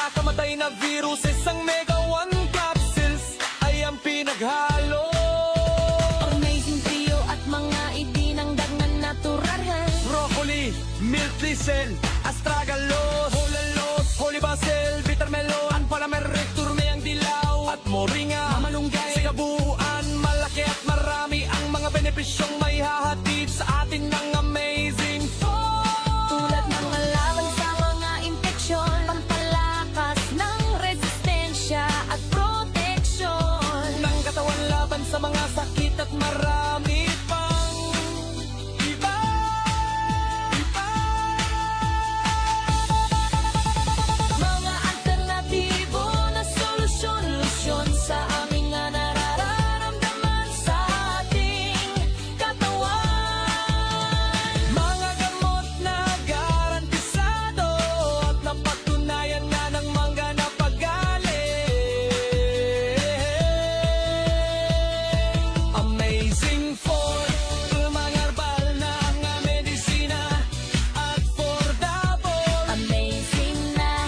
nakakamatay na virus. Isang Mega One capsules ay ang pinaghalo. Amazing trio at mga idinangdag na natural. Broccoli, milk thistle, astragalus, hulalos, holy basil, bitter melon, panamerictum, turmeyang dilaw, at moringa, mamalunggay. Sa kabuuan, malaki at marami ang mga benepisyong may hahatid sa atin ng amazing food. Tulad ng laban sa mga infeksyon, pampalakas ng resistensya at proteksyon Ng katawan laban sa mga sakit at marami pang iba. Mga alternatibo na solusyon sa aming nararamdaman sa ating katawan. Mga gamot na garantisado at napatunayan na ng mga napagaling. Amazing Food, mga herbal na nga medisina at affordable. Amazing na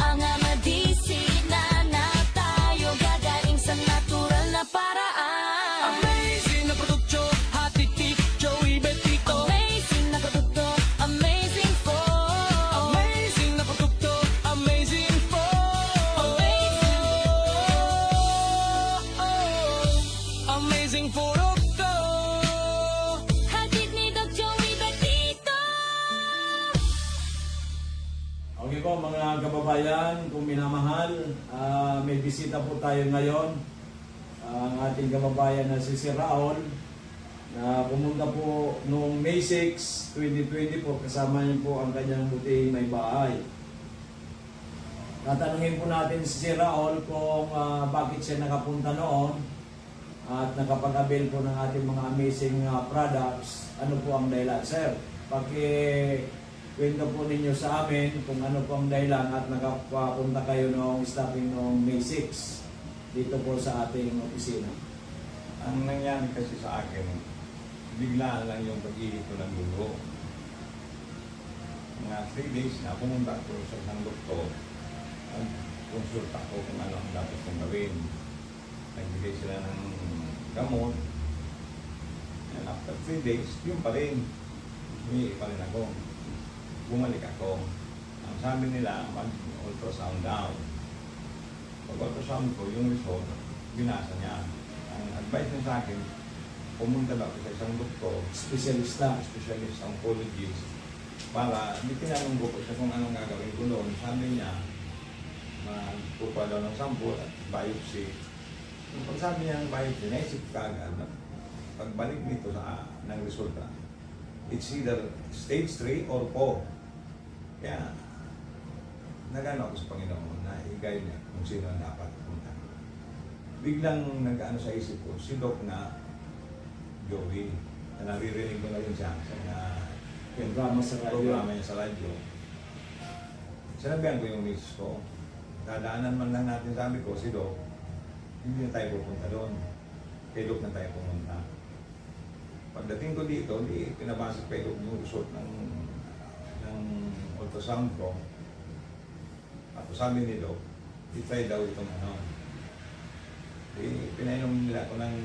ang medisina na tayo gagaling sa natural na paraan. Amazing na produkto, hatitik, Joey Betito. Amazing na produkto, amazing food. Amazing na produkto, amazing food. Amazing produkto. Hatid ni Doc Joey Betito. Okay po mga kababayan, kung minamahal, may bisita po tayo ngayon. Ang ating kababayan na si Sir Raul, na pumunta po noong May 6, 2020 po, kasama niyo po ang kanyang buting may bahay. Tatanungin po natin si Sir Raul kung bakit siya nakapunta noon at nakapag-avail po ng ating mga amazing products. Ano po ang dahilan? Sir, kwento po ninyo sa amin kung ano po ang dahilan at nakapunta kayo noong stopping noong May 6 dito po sa ating opisina. Ang nangyari kasi sa akin, biglaan lang yung pag-ihip ko ng dugo. Mga 3 days na pumunta ko sa isang doktor. Konsulta ko kung ano ang dapat kong gawin. Nagbigay sila ng gamot. And after 3 days, yun pa rin. Humihi pa rin ako. Bumalik ako. Ang sabi nila, mag-ultrasound daw. Pag-ultrasound ko, yung result, binasa niya. Ang advice niya sa akin, pumunta daw sa isang doktor, Specialista. specialist oncologist, para di tinanong ko siya kung anong gagawin ko doon. Sabi niya, magpupa daw ng sample at biopsy. Yung pagsabi niya ng biopsy, naisip ka agad na pagbalik nito sa ng resulta, it's either stage 3 or 4. Kaya, nagano ako sa Panginoon na i-guide niya kung sino ang dapat punta. Biglang nag-ano sa isip ko, si Doc na Joey, na naririnig ko na yun siya sa mga Programa sa radyo. programa niya sa radyo. Sinabihan ko yung miss ko, dadaanan man lang natin, sabi ko, si Doc, hindi na tayo pupunta doon. Kay Doc na tayo pumunta. Pagdating ko dito, di pinabasa kay Doc yung result ng ultrasound ko. At sabi ni Doc, i-try daw itong ano. Pinainom nila ko ng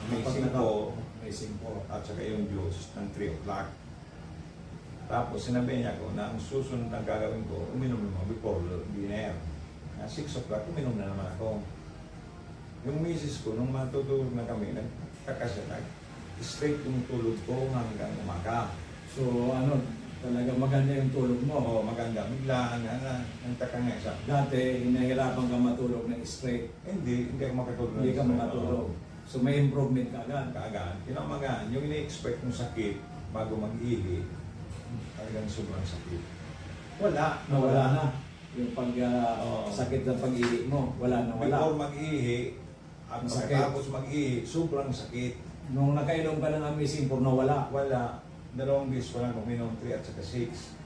amazing po Amazing po. at saka yung juice ng 3 o'clock. Tapos sinabi niya ko na ang susunod na gagawin ko, uminom naman before dinner. Na 6 o'clock, uminom na naman ako. Yung misis ko, nung matutulog na kami, nagkakasya, straight yung tulog ko hanggang umaga. So ano, talaga maganda yung tulog mo. Oo, maganda. Biglaan nga, nagtaka nga siya. Dati, hinahirapan ka matulog ng straight. Hindi ako makatulog. Hindi ka makatulog. So may improvement ka agad. Kaagad. Kinamagaan, yung ini-expect mong sakit bago mag-ihi, talagang sobrang sakit. Wala. Nawala na. Yung Oo. sakit ng pag-ihi mo, wala na wala. Before mag-ihi, at Masakit. pagkatapos mag-ihi, sobrang sakit. Nung nakainom ka ng Amazing Food, nawala. Wala. Dalawang beses ko lang uminom 3 at saka 6.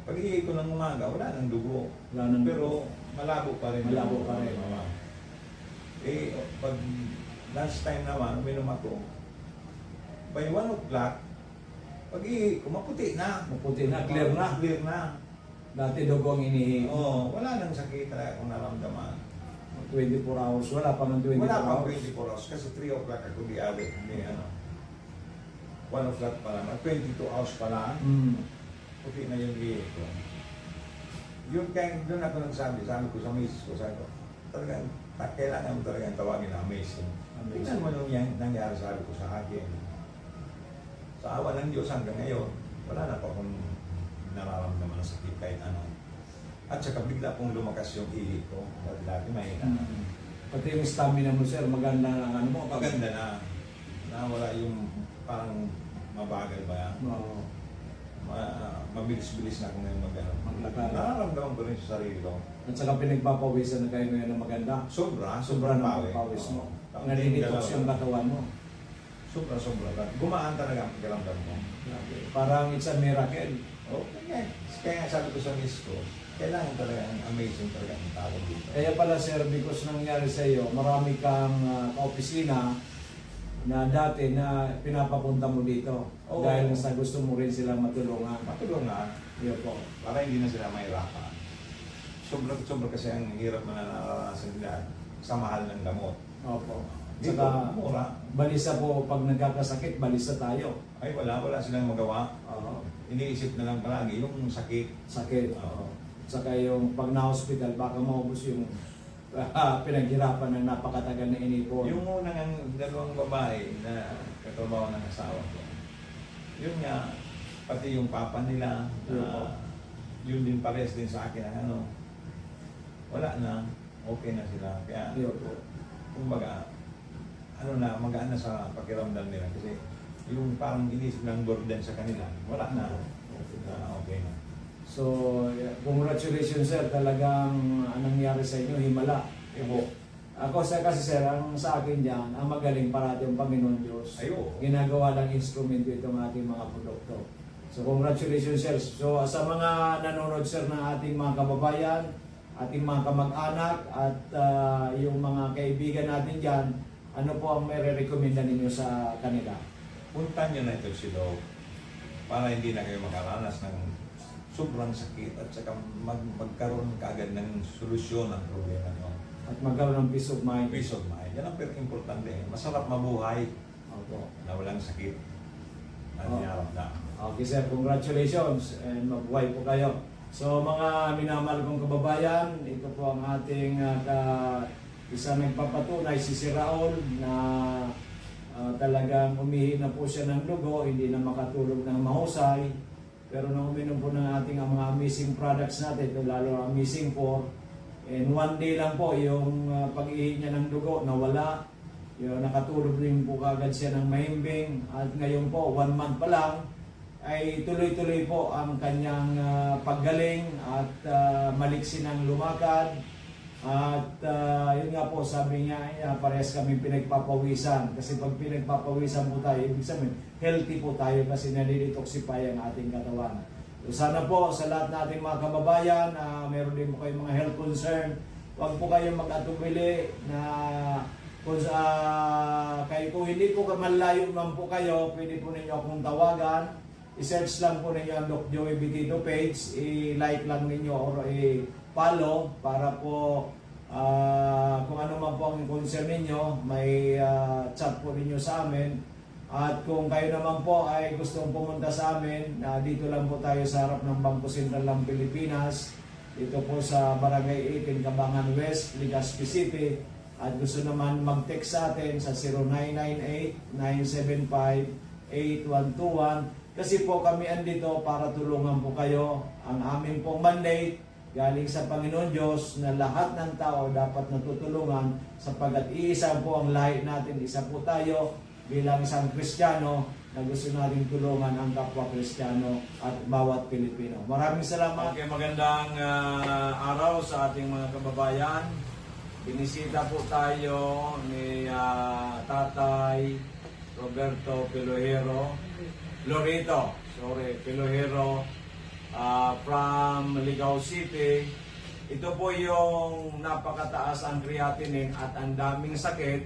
Pag-ihi ko ng umaga, wala nang dugo. Wala nang Pero malabo pa rin. Malabo pa rin. Eh, pag last time naman, uminom ako, by 1 o'clock, pag-ihi ko, maputi na. Maputi na, clear na. Clear na. Dati dugo ang inihi. Oo, wala nang sakit talaga akong naramdaman. 24 hours. Wala pa ng 24 Wala pang hours. 24 hours kasi 3 o'clock ako di awit. Hindi ano. 1 o'clock pa lang. 22 hours pa lang. Okay na yung liit ko. Yun kaya doon ako nagsabi, sabi ko sa misis ko, sabi ko, talagang kailangan mo talagang tawagin na amazing. Tingnan mo nung yan, nangyari sabi ko sa akin. Sa awa ng Diyos hanggang ngayon, wala na pa akong nararamdaman na sakit kahit ano. At saka bigla pong lumakas yung ihi ko. Dati mahina. Pati yung stamina mo, sir, maganda na ano mo. Maganda na. Wala yung parang mabagal ba yan. Oo. Mabilis-bilis na ako ngayon Maglakad. Nararamdaman ko rin sa sarili ko. At saka pinagpapawisan na kayo ngayon na maganda. Sobra Sobrang pawi. pawis mo. Oo. Nalilitox yung katawan mo. Sobra. Gumaan talaga ang pakiramdam mo. Grabe. Parang it's a miracle. Oh, kaya sabi ko sa miss ko, kailangan talaga ang amazing talaga ang tawag dito. Kaya pala, sir, because nangyari sa iyo, marami kang kaopisina na dati na pinapapunta mo dito. Oo. Dahil sa gusto mo rin silang matulungan. Matulungan, Yun po. para hindi na sila mahirapan. Sobra kasi ang hirap na nararanasan nila sa mahal ng gamot. Opo. Dito, Saka, mura. balisa po, pag nagkakasakit, balisa tayo. Ay wala silang magawa. Oo. Iniisip na lang palagi yung sakit. Sakit. Oo. Saka yung pag na-hospital, baka maubos yung pinaghirapan ng napakatagal na inipon. Yung unang ang dalawang babae na katrabaho ng asawa ko, yun nga, pati yung papa nila, yun din pares din sa akin ang ano, wala na, okay na sila. Kaya, Yun po. kumbaga, ano na, magaan na sa pakiramdam nila kasi yung parang inisip ng burden sa kanila, wala na, okay na. So, congratulations, sir. Talagang anong nangyari sa inyo, himala. Ibo. Ako kasi sir, ang sa akin dyan, ang magaling parati ang Panginoon Diyos. Ayo. Ginagawa ng instrumento itong ating mga produkto. So, congratulations, sir. So, sa mga nanonood, sir, ng ating mga kababayan, ating mga kamag-anak, at yung mga kaibigan natin dyan, ano po ang may re-recommenda ninyo sa kanila? Punta nyo na ito si Doc para hindi na kayo makaranas ng sobrang sakit at saka magkaroon kaagad ng solusyon ng problema nyo. At magkaroon ng peace of mind. Peace of mind. Yan ang importante. Masarap mabuhay Opo. na walang sakit na Oh. niyaramdam. Okay, sir, congratulations and mabuhay po kayo. So mga minamahal kong kababayan, ito po ang ating isa nagpapatunay, si Sir Raul, na talagang umihi na po siya ng dugo, hindi na makatulog ng mahusay. Pero nang uminom po ng ating mga amazing products natin, ito lalo ang Amazing 4, and one day lang po yung pag-ihi niya ng dugo nawala. Yung nakatulog rin po kagad siya ng mahimbing, at ngayon po 1 month pa lang ay tuloy-tuloy po ang kanyang paggaling at maliksi ng lumakad. At yun nga po, sabi niya, parehas kami pinagpapawisan. Kasi pag pinagpapawisan po tayo, ibig sabihin, healthy po tayo kasi nalidetoxify ang ating katawan. So sana po sa lahat nating mga kababayan, meron din po kayong mga health concern, huwag po kayong mag-atubili na kung hindi po malayo man po kayo, pwede po ninyo akong tawagan. I-search lang po ninyo ang Doc Joey Bitito page, i-like lang ninyo or i-follow para po kung ano man po ang concern ninyo, may chat po ninyo sa amin. At kung kayo naman po ay gustong pumunta sa amin, dito lang po tayo sa harap ng Bangko Sentral ng Pilipinas, dito po sa Barangay 18, Cabangan West, Legazpi City. At gusto naman mag-text sa atin sa 0998-975-8121. Kasi po kami andito para tulungan po kayo. Ang aming pong mandate galing sa Panginoon Diyos na lahat ng tao dapat natutulungan sapagkat iisa po ang lahi natin, isa po tayo bilang isang Kristiyano na gusto natin tulungan ang kapwa Kristiyano at bawat Pilipino. Maraming salamat. Okay, magandang araw sa ating mga kababayan. Binisita po tayo ni Tatay Roberto Pilohero. Pilohero from Ligao City. Ito po yung napakataas ang creatinine at ang daming sakit.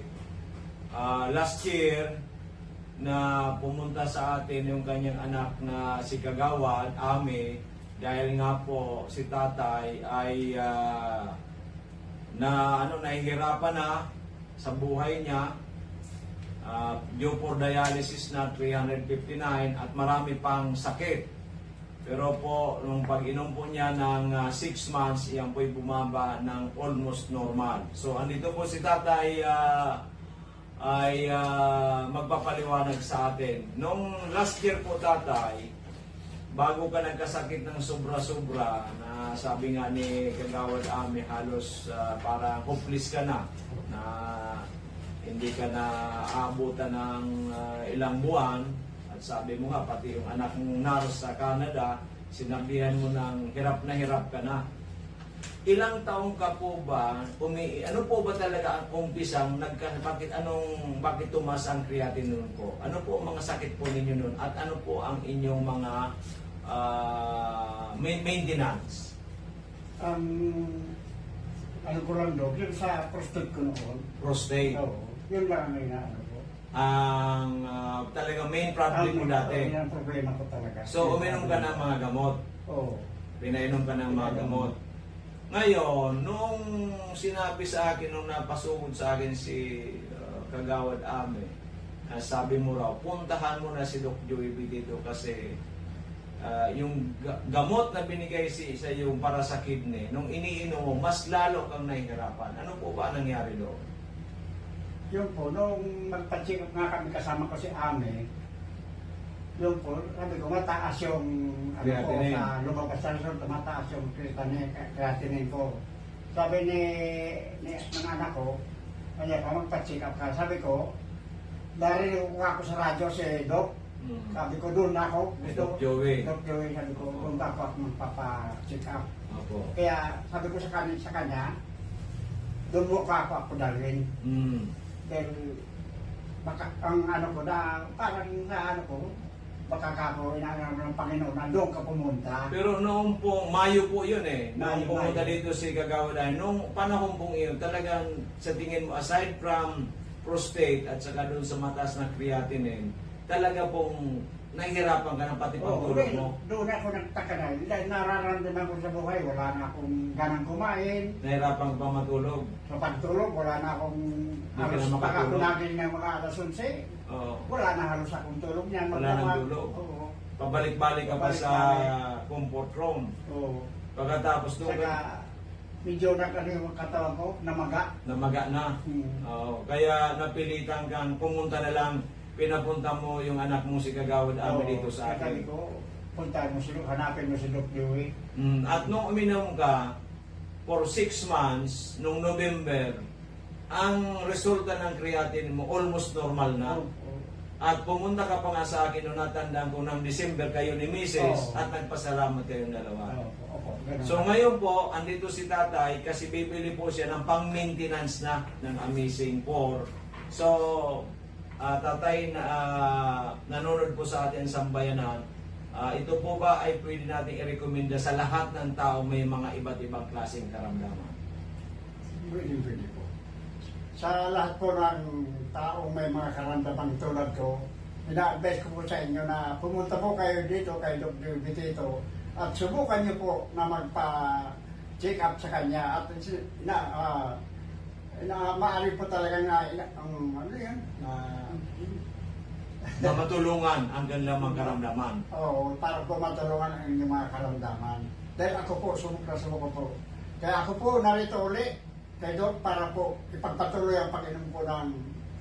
Last year na pumunta sa atin yung kanyang anak na si Kagawad, Ami, dahil nga po si tatay ay nahihirapan na sa buhay niya, due for dialysis na 359 at marami pang sakit. Pero po, nung pag-inom po niya ng 6 months, yan po'y bumaba ng almost normal. So, andito po si tatay ay magpapaliwanag sa atin. Nung last year po tatay, bago ka nagkasakit ng sobra-sobra, na sabi nga ni Kagawad Ami, halos parang hopeless ka na hindi ka na aabutan ng ilang buwan. At sabi mo nga, pati yung anak mong nurse sa Canada, sinabihan mo ng hirap ka na. Ilang taong ka po ba, ano po ba talaga ang umpisang, bakit tumas ang creatinine po? Ano po ang mga sakit po ninyo nun? At ano po ang inyong mga maintenance? Ano ko lang daw, yun sa prostate ko noon. Prostate. Oo, yun lang ang inaano ko. Ang talagang main problem mo dati. Yan ang problema ko talaga. So, uminom ka ng mga gamot. Oo. Pinainom ka ng mga gamot. Ngayon, nung sinabi sa akin, nung napasugod sa akin si Kagawad Ame, sabi mo raw, puntahan mo na si Doc Joey dito kasi yung gamot na binigay sa yung para sa kidney, nung iniinom mo, mas lalo kang nahihirapan. Ano po ba nangyari doon? Yun po, nung magpa-check up nga kami kasama ko si Ame, yun po, sabi ko, mataas yung ano po, Creatinine. sa lumabas sa resort, mataas yung creatinine ko. Sabi ng anak ko, kanya pa magpa-check up ka. Sabi ko, dahil ako sa radyo si Doc, sabi ko, doon na ako. Doc Joey. Doc Joey, sabi ko, doon ako magpapa-check up. Opo. Kaya sabi ko sa kanya, doon mo ako dalhin. Dahil baka, ang ano ko na, parang na ano ko, baka kako inaano ng Panginoon na doon ka pumunta. Pero noong po, Mayo po yun eh. Noong Mayo, pumunta Mayo. dito si Kagawad Ame, nung panahon pong iyon, talagang sa tingin mo, aside from prostate at saka doon sa mataas na creatinine, talaga pong nahihirapan ka ng pati pagtulog mo. Doon ako nagtaka na. Dahil nararamdaman ko sa buhay, wala na akong ganang kumain. Nahihirapan ka pa matulog. Sa pagtulog, wala na akong Hindi ka na baka makatulog. ako nagising ng mga alas 11. Oo. Wala na halos akong tulog niyan. Wala nang tulog. Oo. Pabalik-balik ka pa sa Pabalik-balik. comfort room. Oo. Pagkatapos doon, Saka medyo nagano yung katawan ko, namaga. namaga na. Hmm. Oo. Kaya napilitan kang pumunta na lang, pinapunta mo yung anak mo si Kagawad Ame dito sa Sabi akin. ko, punta mo si hanapin mo si Doc Joey. At nung uminom ka, for 6 months, nung November, ang resulta ng creatinine mo almost normal na. Oo. At pumunta ka pa nga sa akin nung natandaan ko ng December kayo ni Mrs. Oo. at nagpasalamat kayong dalawa. Opo, ganun. So ngayon po, andito si tatay kasi bibili po siya ng pang-maintenance na ng Amazing 4. So, tatay, nanonood po sa atin sa bayanan. Ito po ba ay pwede natin i-recommenda sa lahat ng tao may mga iba't ibang klaseng karamdaman? Pwede po. Sa lahat po ng taong may mga karamdaman tulad ko, ina-advise ko po sa inyo na pumunta po kayo dito kay Dr. Vitito at subukan niyo po na magpa-check up sa kanya at maaari po talaga na ano yan, Na matulungan ang kanilang mga karamdaman. Oo, para po matulungan ang inyong mga karamdaman. Dahil ako po, sumubok po. Kaya ako po narito uli kay Doc para po ipagpatuloy ang pag-inom po ng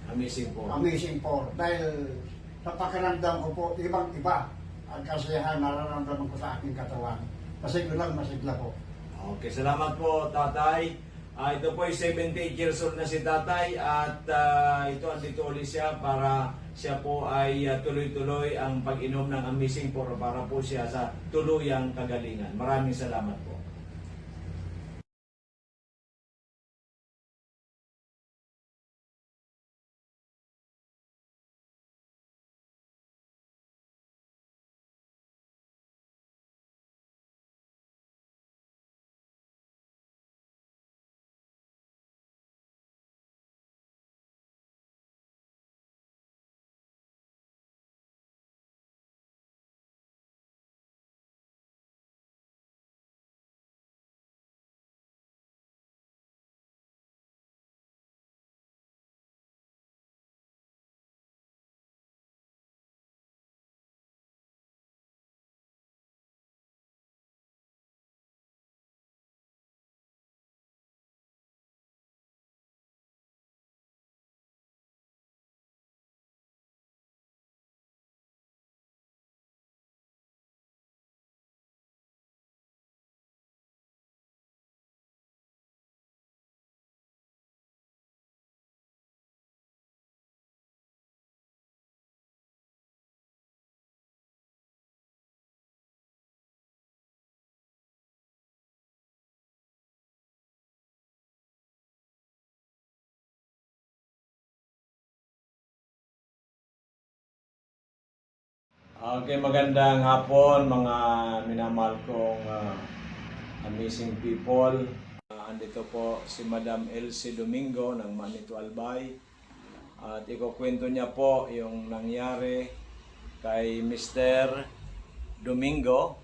Amazing 4. Amazing 4. Dahil sa pakiramdam ko po, ibang-iba ang kasiyahan nararamdaman ko sa aking katawan. Masigla po. Okay, salamat po tatay. Ito po ay 78 years old na si tatay at ito andito ulit siya para siya po ay tuloy-tuloy ang pag-inom ng Amazing 4 para po siya sa tuluyang kagalingan. Maraming salamat po. Okay, magandang hapon mga minamahal kong amazing people. Andito po si Madam Elsie Domingo ng Manito Albay. At ikukwento niya po yung nangyari kay Mr. Domingo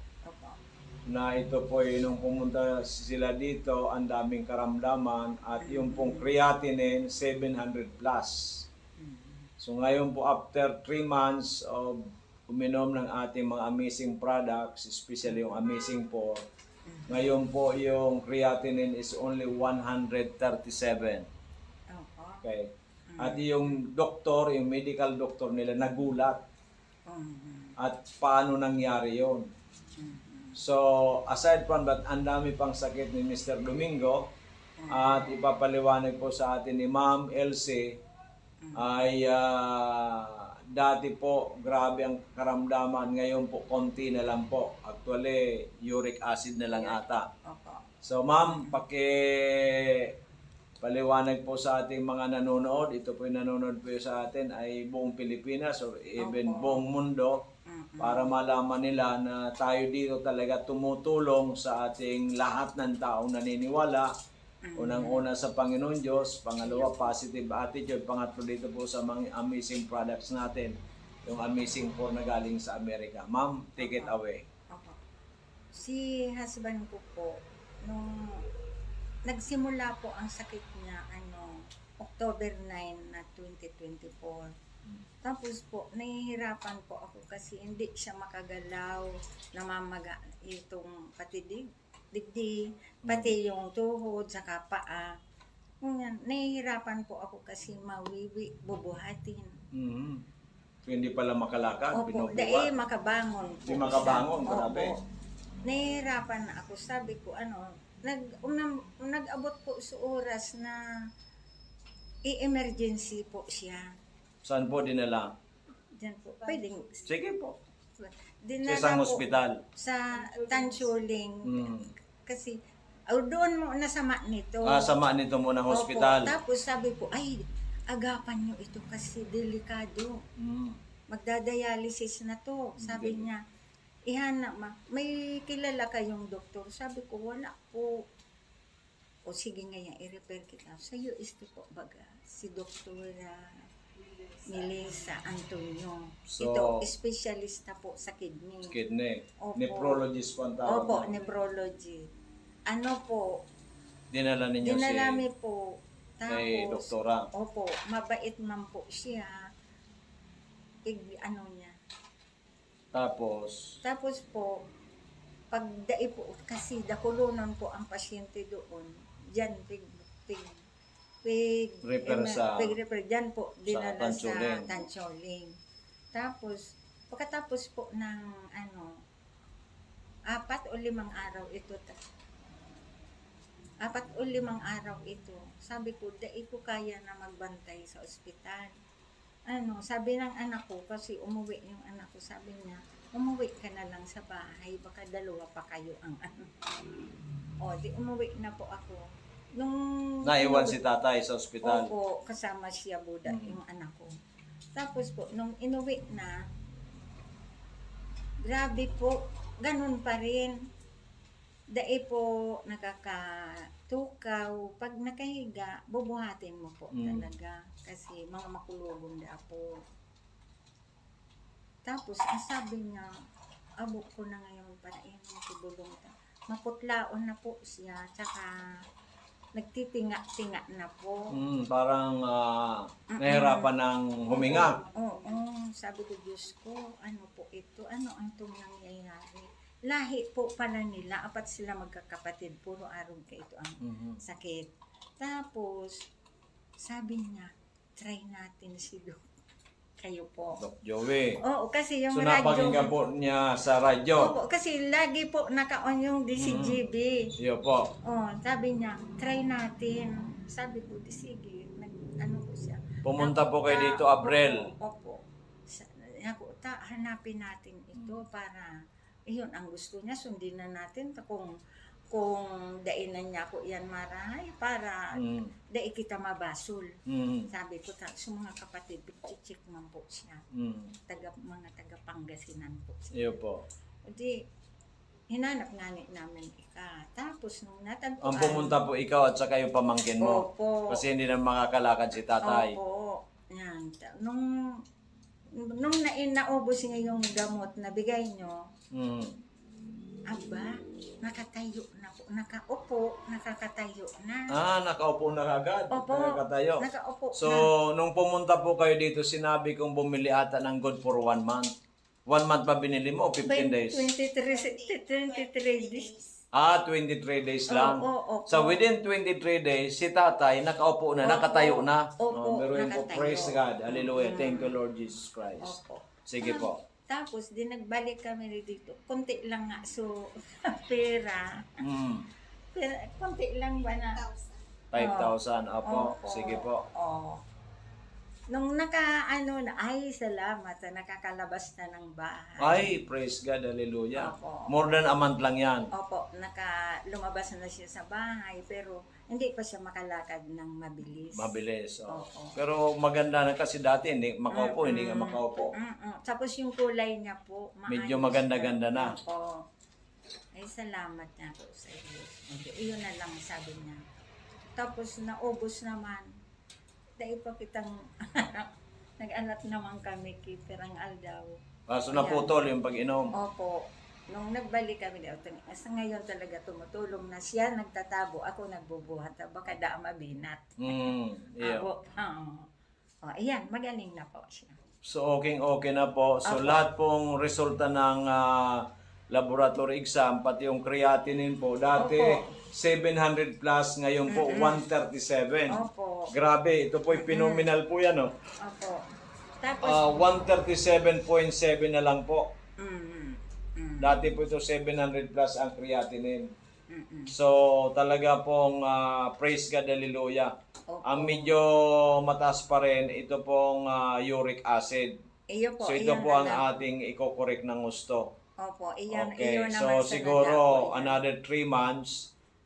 na ito po nung pumunta sila dito, ang daming karamdaman at yung pong creatinine 700 plus. So ngayon po after 3 months of uminom ng ating mga amazing products, especially yung Amazing 4, ngayon po yung creatinine is only 137. Okay. At yung doktor, yung medical doctor nila nagulat. At paano nangyari yon? So, aside from that, ang dami pang sakit ni Mr. Domingo at ipapaliwanag po sa atin ni Ma'am Elsie ay dati po grabe ang karamdaman, ngayon po konti na lang po. Actually, uric acid na lang ata. So ma'am, paliwanag po sa ating mga nanonood, ito po yung nanonood po sa atin ay buong Pilipinas or even buong mundo, para malaman nila na tayo dito talaga tumutulong sa ating lahat ng taong naniniwala. Unang-una sa Panginoon Diyos, pangalawa positive attitude, pangatlo dito po sa mga amazing products natin, yung Amazing 4 na galing sa Amerika. Ma'am, take it away. Si husband ko po, nung nagsimula po ang sakit niya, October 9 na 2024. Tapos po, nahihirapan po ako kasi hindi siya makagalaw, namamaga itong patidib, pati yung tuhod, saka paa. Ngayon, nahihirapan po ako kasi mawiwi, bubuhatin. So, hindi pala makalakad, Opo, binubuhat. dahil makabangon po. Hindi makabangon, siya. grabe. Opo. Nahihirapan na ako. Sabi ko, nag-abot po sa oras na i-emergency po siya. Saan po dinala? Diyan po. Pwedeng. Sige po. Dinala Sa isang po ospital. sa Tansuling. Mm. Kasi, doon mo nasama nito. Sama nito muna ng Opo. hospital. Tapos sabi po, ay, agapan nyo ito kasi delikado. Mm. Magdadialysis na to. Sabi niya, ihanap may kilala kayong doktor? Sabi ko, wala po. O sige ngayon, i-repair kita. Sa US po baga, si Dr. Melissa Antonio. So, Ito, specialista po sa kidney. Kidney. Opo. Nephrologist po ang tawag. Opo, na. nephrology. Ano po, Dinala ninyo dinalami po. kay Tapos, doktora. opo, mabait man po siya. Niya. Tapos, Tapos po, pagdai po, kasi dakulunon po ang pasyente doon, dyan, refer dyan po, dinala sa Tansuling. Tansuling. Tapos, pagkatapos po ng 4 o 5 araw ito, 4 o 5 araw ito, sabi ko, dai ko kaya na magbantay sa ospital. Sabi ng anak ko, kasi umuwi yung anak ko, sabi niya, umuwi ka na lang sa bahay, baka dalawa pa kayo ang di umuwi na po ako. Nung naiwan si tatay sa ospital. Opo, kasama siya Buda, yung anak ko. Tapos po, nung inuwi na, grabe po, ganun pa rin. Dai po nakakatukaw. Pag nakahiga, bubuhatin mo po talaga. Kasi mga makulugong da po. Tapos, ang sabi niya, abok ko na ngayon para inom si Bulong. Maputlaon na po siya. Tsaka, nagtitinga-tinga na po. Parang nahirapan ng huminga. Oo, sabi ko, Diyos ko, ano po ito? Ano ang itong nangyayari? Lahi po pala nila, 4 sila magkakapatid, puro arong ka ito ang sakit. Tapos, sabi niya, try natin si Doc. Kayo po. Doc Joey. Oo, kasi yung So radyo. napakinggan po niya sa radyo. Opo, kasi lagi po naka-on yung DCGB. Iyo po. Sabi niya, try natin. Sabi ko, di sige, po siya. Pumunta po kayo dito, Abril. Opo. Hanapin natin ito para, yun ang gusto niya, sundin na natin kung kung dainan niya ko yan maray para dai kita mabasol. Sabi ko sa mga kapatid, i-check man po siya. Mga taga Pangasinan po siya. Iyo po. Di, hinanap nga namin ika. Tapos nung natagpuan. Ang pumunta po ikaw at saka yung pamangkin mo. Opo. Kasi hindi na makakalakad si tatay. Opo. Yan. Nung naubos niya yung gamot na bigay nyo, aba, nakatayo na po. Nakakatayo na. Nakaupo na kagad. Opo. Nakatayo. Nakaupo So, na. nung pumunta po kayo dito, sinabi kong bumili ata ng good for 1 month. 1 month ba binili mo o 15 days? 23 days. 23 days lang. Oo. So, within 23 days, si tatay nakaupo na, nakatayo na. Opo, Pero yun po, nakatayo. praise God. Hallelujah. Thank you, Lord Jesus Christ. Opo. Sige po. Tapos, di nagbalik kami dito. Kunti lang nga. So, pera. Kunti lang ba na? 5,000. Opo. Opo. Sige po. Oo. Nung ay, salamat na nakakalabas na ng bahay. Ay, praise God. Hallelujah. Opo. More than a month lang yan. Opo, lumabas na siya sa bahay, pero hindi pa siya makalakad ng mabilis. Mabilis. Oh. Opo. Pero maganda na kasi dati, hindi makaupo, hindi nga makaupo. Tapos yung kulay niya po, Medyo maayos maganda-ganda na. Opo. Ay, salamat niya po sa Diyos. Iyon na lang sabi niya. Tapos naubos naman. Dahil pa kitang nag-anak naman kami kay Perang Aldaw. Kaso naputol yung pag-inom. Opo. Nung nagbalik kami dito, sa ngayon talaga tumutulong na siya nagtatabo, ako nagbubuhat. Baka da mabinat. Yeah. Ako, ayan, magaling na po siya. So, okay na po. So, Opo. lahat pong resulta ng laboratory exam, pati yung creatinine po, dati Opo. 700 plus, ngayon po 137. Opo. Grabe, ito po phenomenal po yan, oh. Opo. Tapos, 137.7 na lang po. mm. Dati po ito 700 plus ang creatinine. So, talaga pong praise God, hallelujah. Opo. Ang medyo mataas pa rin, ito pong uric acid. Iyo po, So, ito iyon po ang na lang. ating i-correct ng gusto. Opo, iyon, Okay, iyon so naman sa siguro nanda po yan. another 3 months,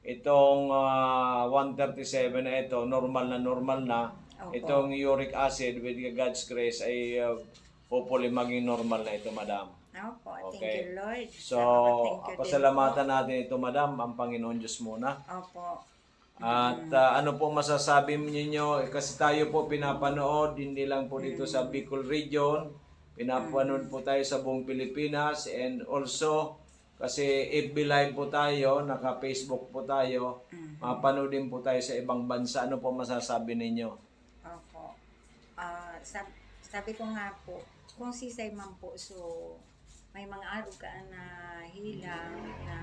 itong 137 na ito, normal na. Opo. Itong uric acid with God's grace ay hopefully maging normal na ito, madam. Opo, Okay. thank you, Lord. So, Thank you din pasalamatan natin ito, madam, ang Panginoon Diyos muna. po. Opo. At ano po masasabi ninyo, kasi tayo po pinapanood, hindi lang po dito sa Bicol region, pinapanood po tayo sa buong Pilipinas, and also, kasi FB Live po tayo, naka-Facebook po tayo, mapanood din po tayo sa ibang bansa. Ano po masasabi ninyo? Opo. Sabi ko nga po, kung sisay man po, so may mga araw ka na hilang na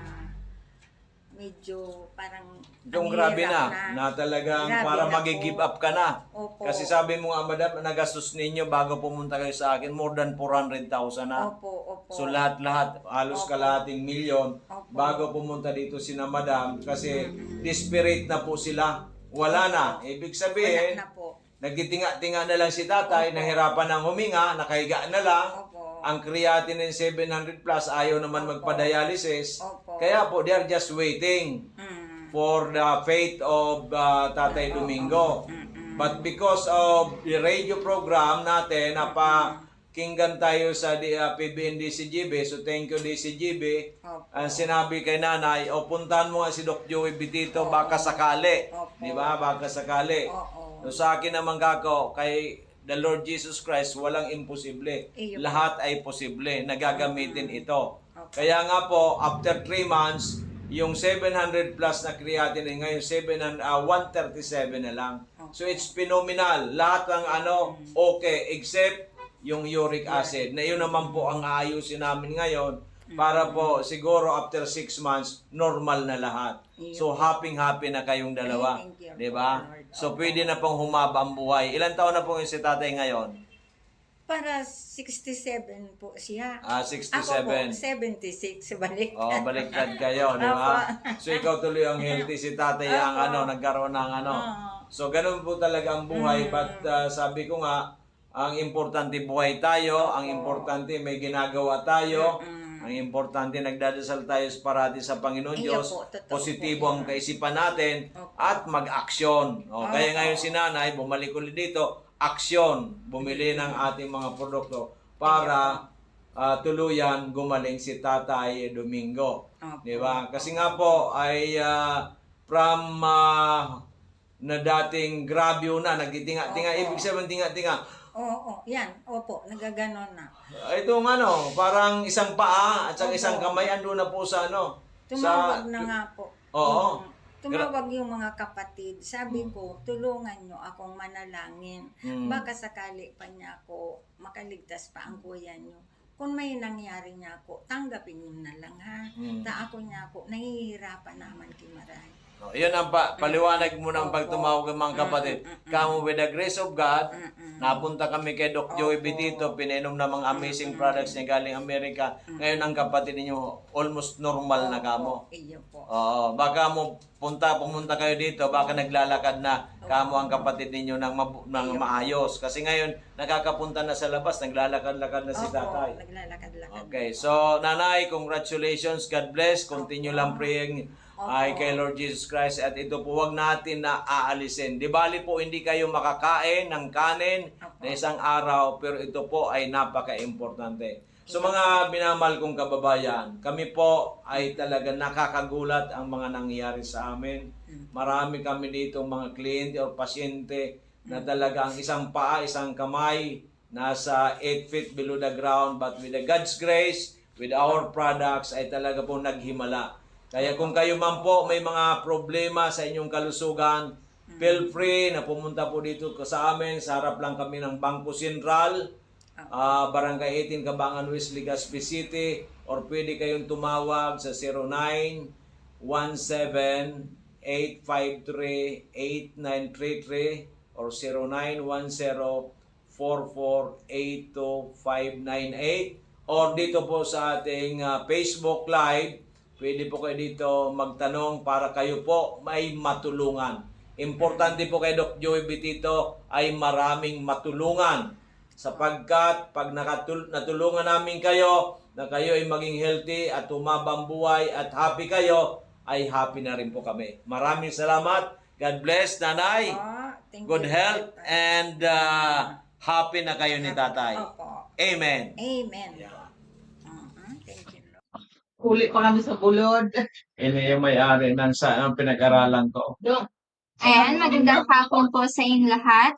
medyo parang Yung ang grabe hirap na talagang Grabe para na mag-give po. up ka na. Opo. Kasi sabi mo nga, madam, nagastos ninyo bago pumunta kayo sa akin, more than 400,000 na. Opo. So lahat, halos Opo. kalahating milyon Opo. bago pumunta dito sina madam kasi desperate na po sila. Wala na. Ibig sabihin, Wala na po. nagtitinga-tinga na lang si tatay, nahirapan ng huminga, nakahiga na lang. Opo. Ang creatinine 700 plus, ayaw naman magpa-dialysis. Opo. Kaya po, they are just waiting for the fate of Tatay Domingo. But because of the radio program natin, napakinggan tayo sa PBN DCGB, so thank you DCGB. Opo. Ang sinabi kay nanay, o puntahan mo nga si Doc Joey Bitito, baka sakali. Opo. Di ba? Baka sakali. Oo. So sa akin naman kako, kay the Lord Jesus Christ, walang imposible. Iyo. Lahat ay posible. Nagagamitin ito. Okay. Kaya nga po, after 3 months, yung 700 plus na creatinine, ngayon 137 na lang. So it's phenomenal. Lahat ng okay, except yung uric acid. Na yun naman po ang aayusin namin ngayon para po siguro after 6 months, normal na lahat. So happy na kayong dalawa. Thank you, Di ba? Lord. So pwede na pong humaba ang buhay. Ilan taon na po yung si tatay ngayon? Para 67 po siya. 67. Ako po, 76. Balik. Oh, baliktad kayo, di ba? So ikaw tuloy ang healthy, si tatay ang nagkaroon ng So ganun po talaga ang buhay, but sabi ko nga, ang importante buhay tayo, ang importante may ginagawa tayo, Ang importante, nagdadasal tayo parati sa Panginoon Iyo Diyos. po, totoo Positibo po ang yan. kaisipan natin Opo. at mag-aksyon. Kaya Opo. ngayon si nanay, bumalik ulit dito, aksyon. Bumili ng ating mga produkto para tuluyan gumaling si Tatay Domingo. Opo. Di ba? Kasi nga po ay from na dating grabyo na, nagtitinga-tinga. Opo. Ibig sabihin, tinga-tinga. Oo, yan. Opo, nagaganon na. Itong parang isang paa at saka Opo. isang kamay, ando na po sa Tumawag na nga po. Oo. Tumawag yung mga kapatid. Sabi ko, tulungan nyo akong manalangin. Mm. Baka sakali pa niya ako makaligtas pa ang kuya nyo. Kung may nangyari niya ako, tanggapin nyo na lang ha. Mm. Ta ako niya ako, nahihirapan naman kimaray. Yun ang paliwanag mo ng Opo. pagtumawag ng mga kapatid. Kamu with the grace of God, napunta kami kay Doc Joey Opo. Bitito, pinainom na mga amazing products niya galing Amerika. Ngayon ang kapatid ninyo, almost normal na kamo. Iyo po. Oo, baka pumunta kayo dito, baka naglalakad na kamo ang kapatid ninyo ng maayos. Kasi ngayon, nakakapunta na sa labas, naglalakad-lakad na si Opo, tatay. naglalakad-lakad. Okay, so nanay, congratulations, God bless. Continue lang praying ay kay Lord Jesus Christ. At ito po, wag natin na aalisin. Di bali po, hindi kayo makakain ng kanin na isang araw, pero ito po ay napaka-importante. So mga minamahal kong kababayan, kami po ay talaga nakakagulat ang mga nangyayari sa amin. Marami kami dito mga kliyente o pasyente na talaga ang isang paa, isang kamay, nasa 8 feet below the ground, but with the God's grace, with our products, ay talaga po naghimala. Kaya kung kayo man po may mga problema sa inyong kalusugan, feel free na pumunta po dito sa amin. Sa harap lang kami ng Bangko Sentral, Barangay 18, Cabangan West, Legazpi City, or pwede kayong tumawag sa 0917-853-8933 or 0910-4482-598 or dito po sa ating Facebook Live. Pwede po kayo dito magtanong para kayo po may matulungan. Importante po kay Doc Joey Bitito ay maraming matulungan. Sapagkat pag natulungan namin kayo, na kayo ay maging healthy at tumabang buhay at happy kayo, ay happy na rin po kami. Maraming salamat. God bless, Nanay. Thank Good you, health Tatay. and happy na kayo ni Tatay. Opo. Amen. Amen. Yeah. Thank you, Lord. Huli pa kami sa bulod. Ini yung may-ari ng pinag-aralan ko. Ayan, magandang hapon po sa inyo lahat.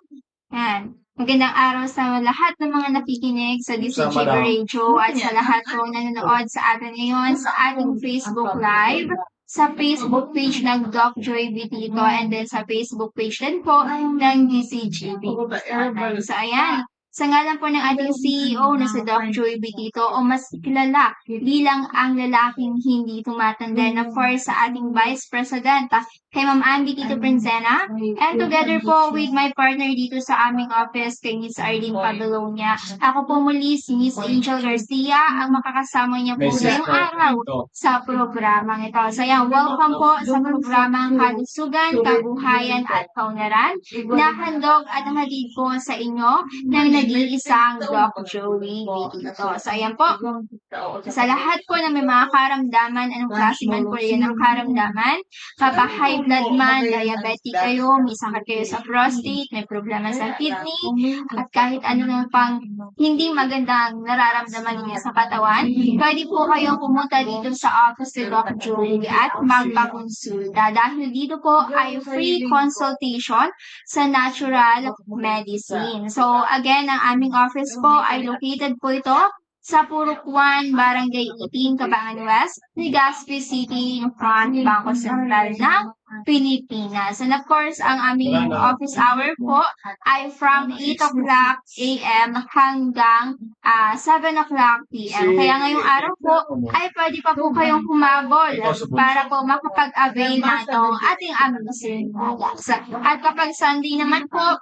Ayan. Magandang araw sa lahat ng mga nakikinig sa DCGB Madam. Radio at sa lahat po nanonood sa atin ngayon sa ating Facebook Live, sa Facebook page ng Doc Joy Bitito, and then sa Facebook page din po ng DCGB. So, ayan. Sa ngalan po ng ating CEO na si Doc Joy Bitito o mas kilala bilang ang lalaking hindi tumatanda na for sa ating Vice President kay Ma'am Andy Tito Princena, and together po with my partner dito sa aming office kay Miss Arlene Padalonia. Ako po muli si Miss Angel Garcia, ang makakasama niya po ngayong araw sa programang ito. So yan, welcome po sa programang Kalusugan, Kabuhayan at Kaunlaran na handog at hatid po sa inyo ng nag-iisang Doc Joey Bitito. So ayan po, sa lahat po na may mga karamdaman, anong klase man po yan ang karamdaman, high blood man, diabetic kayo, may sakit kayo sa prostate, may problema sa kidney, at kahit ano nang pang hindi magandang nararamdaman niya sa katawan, pwede po kayong pumunta dito sa office ni Doc Joey at magpakonsulta. Dahil dito po ay free consultation sa natural medicine. So again, ang aming office po ay located po ito sa Purok 1, Barangay 18, Cabangan West, Legazpi City, front Bangko Sentral ng Pilipinas. And of course, ang aming office hour po ay from 8 o'clock a.m. hanggang 7 o'clock p.m. Kaya ngayong araw po ay pwede pa po kayong humabol para po makapag-avail na itong ating aming products. At kapag Sunday naman po,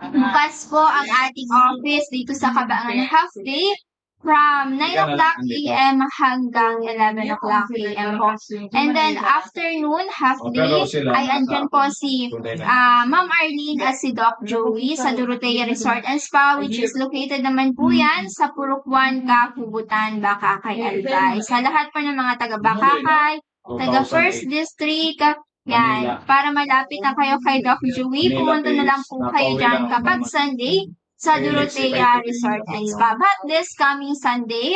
bukas po ang ating office dito sa Cabangan Half Day from 9 o'clock a.m. hanggang 11 o'clock a.m. po. And then afternoon, half day, ay andyan po si Ma'am Arlene at si Doc Joey sa Dorotea Resort and Spa, which is located naman po yan sa Purok 1, Kapubutan, Bakakay, Albay. Sa lahat po ng mga taga Bakakay, taga First District, yan, para malapit na kayo kay Doc Joey, pumunta na lang po kayo dyan kapag Sunday sa Dorotea Resort and Spa. But this coming Sunday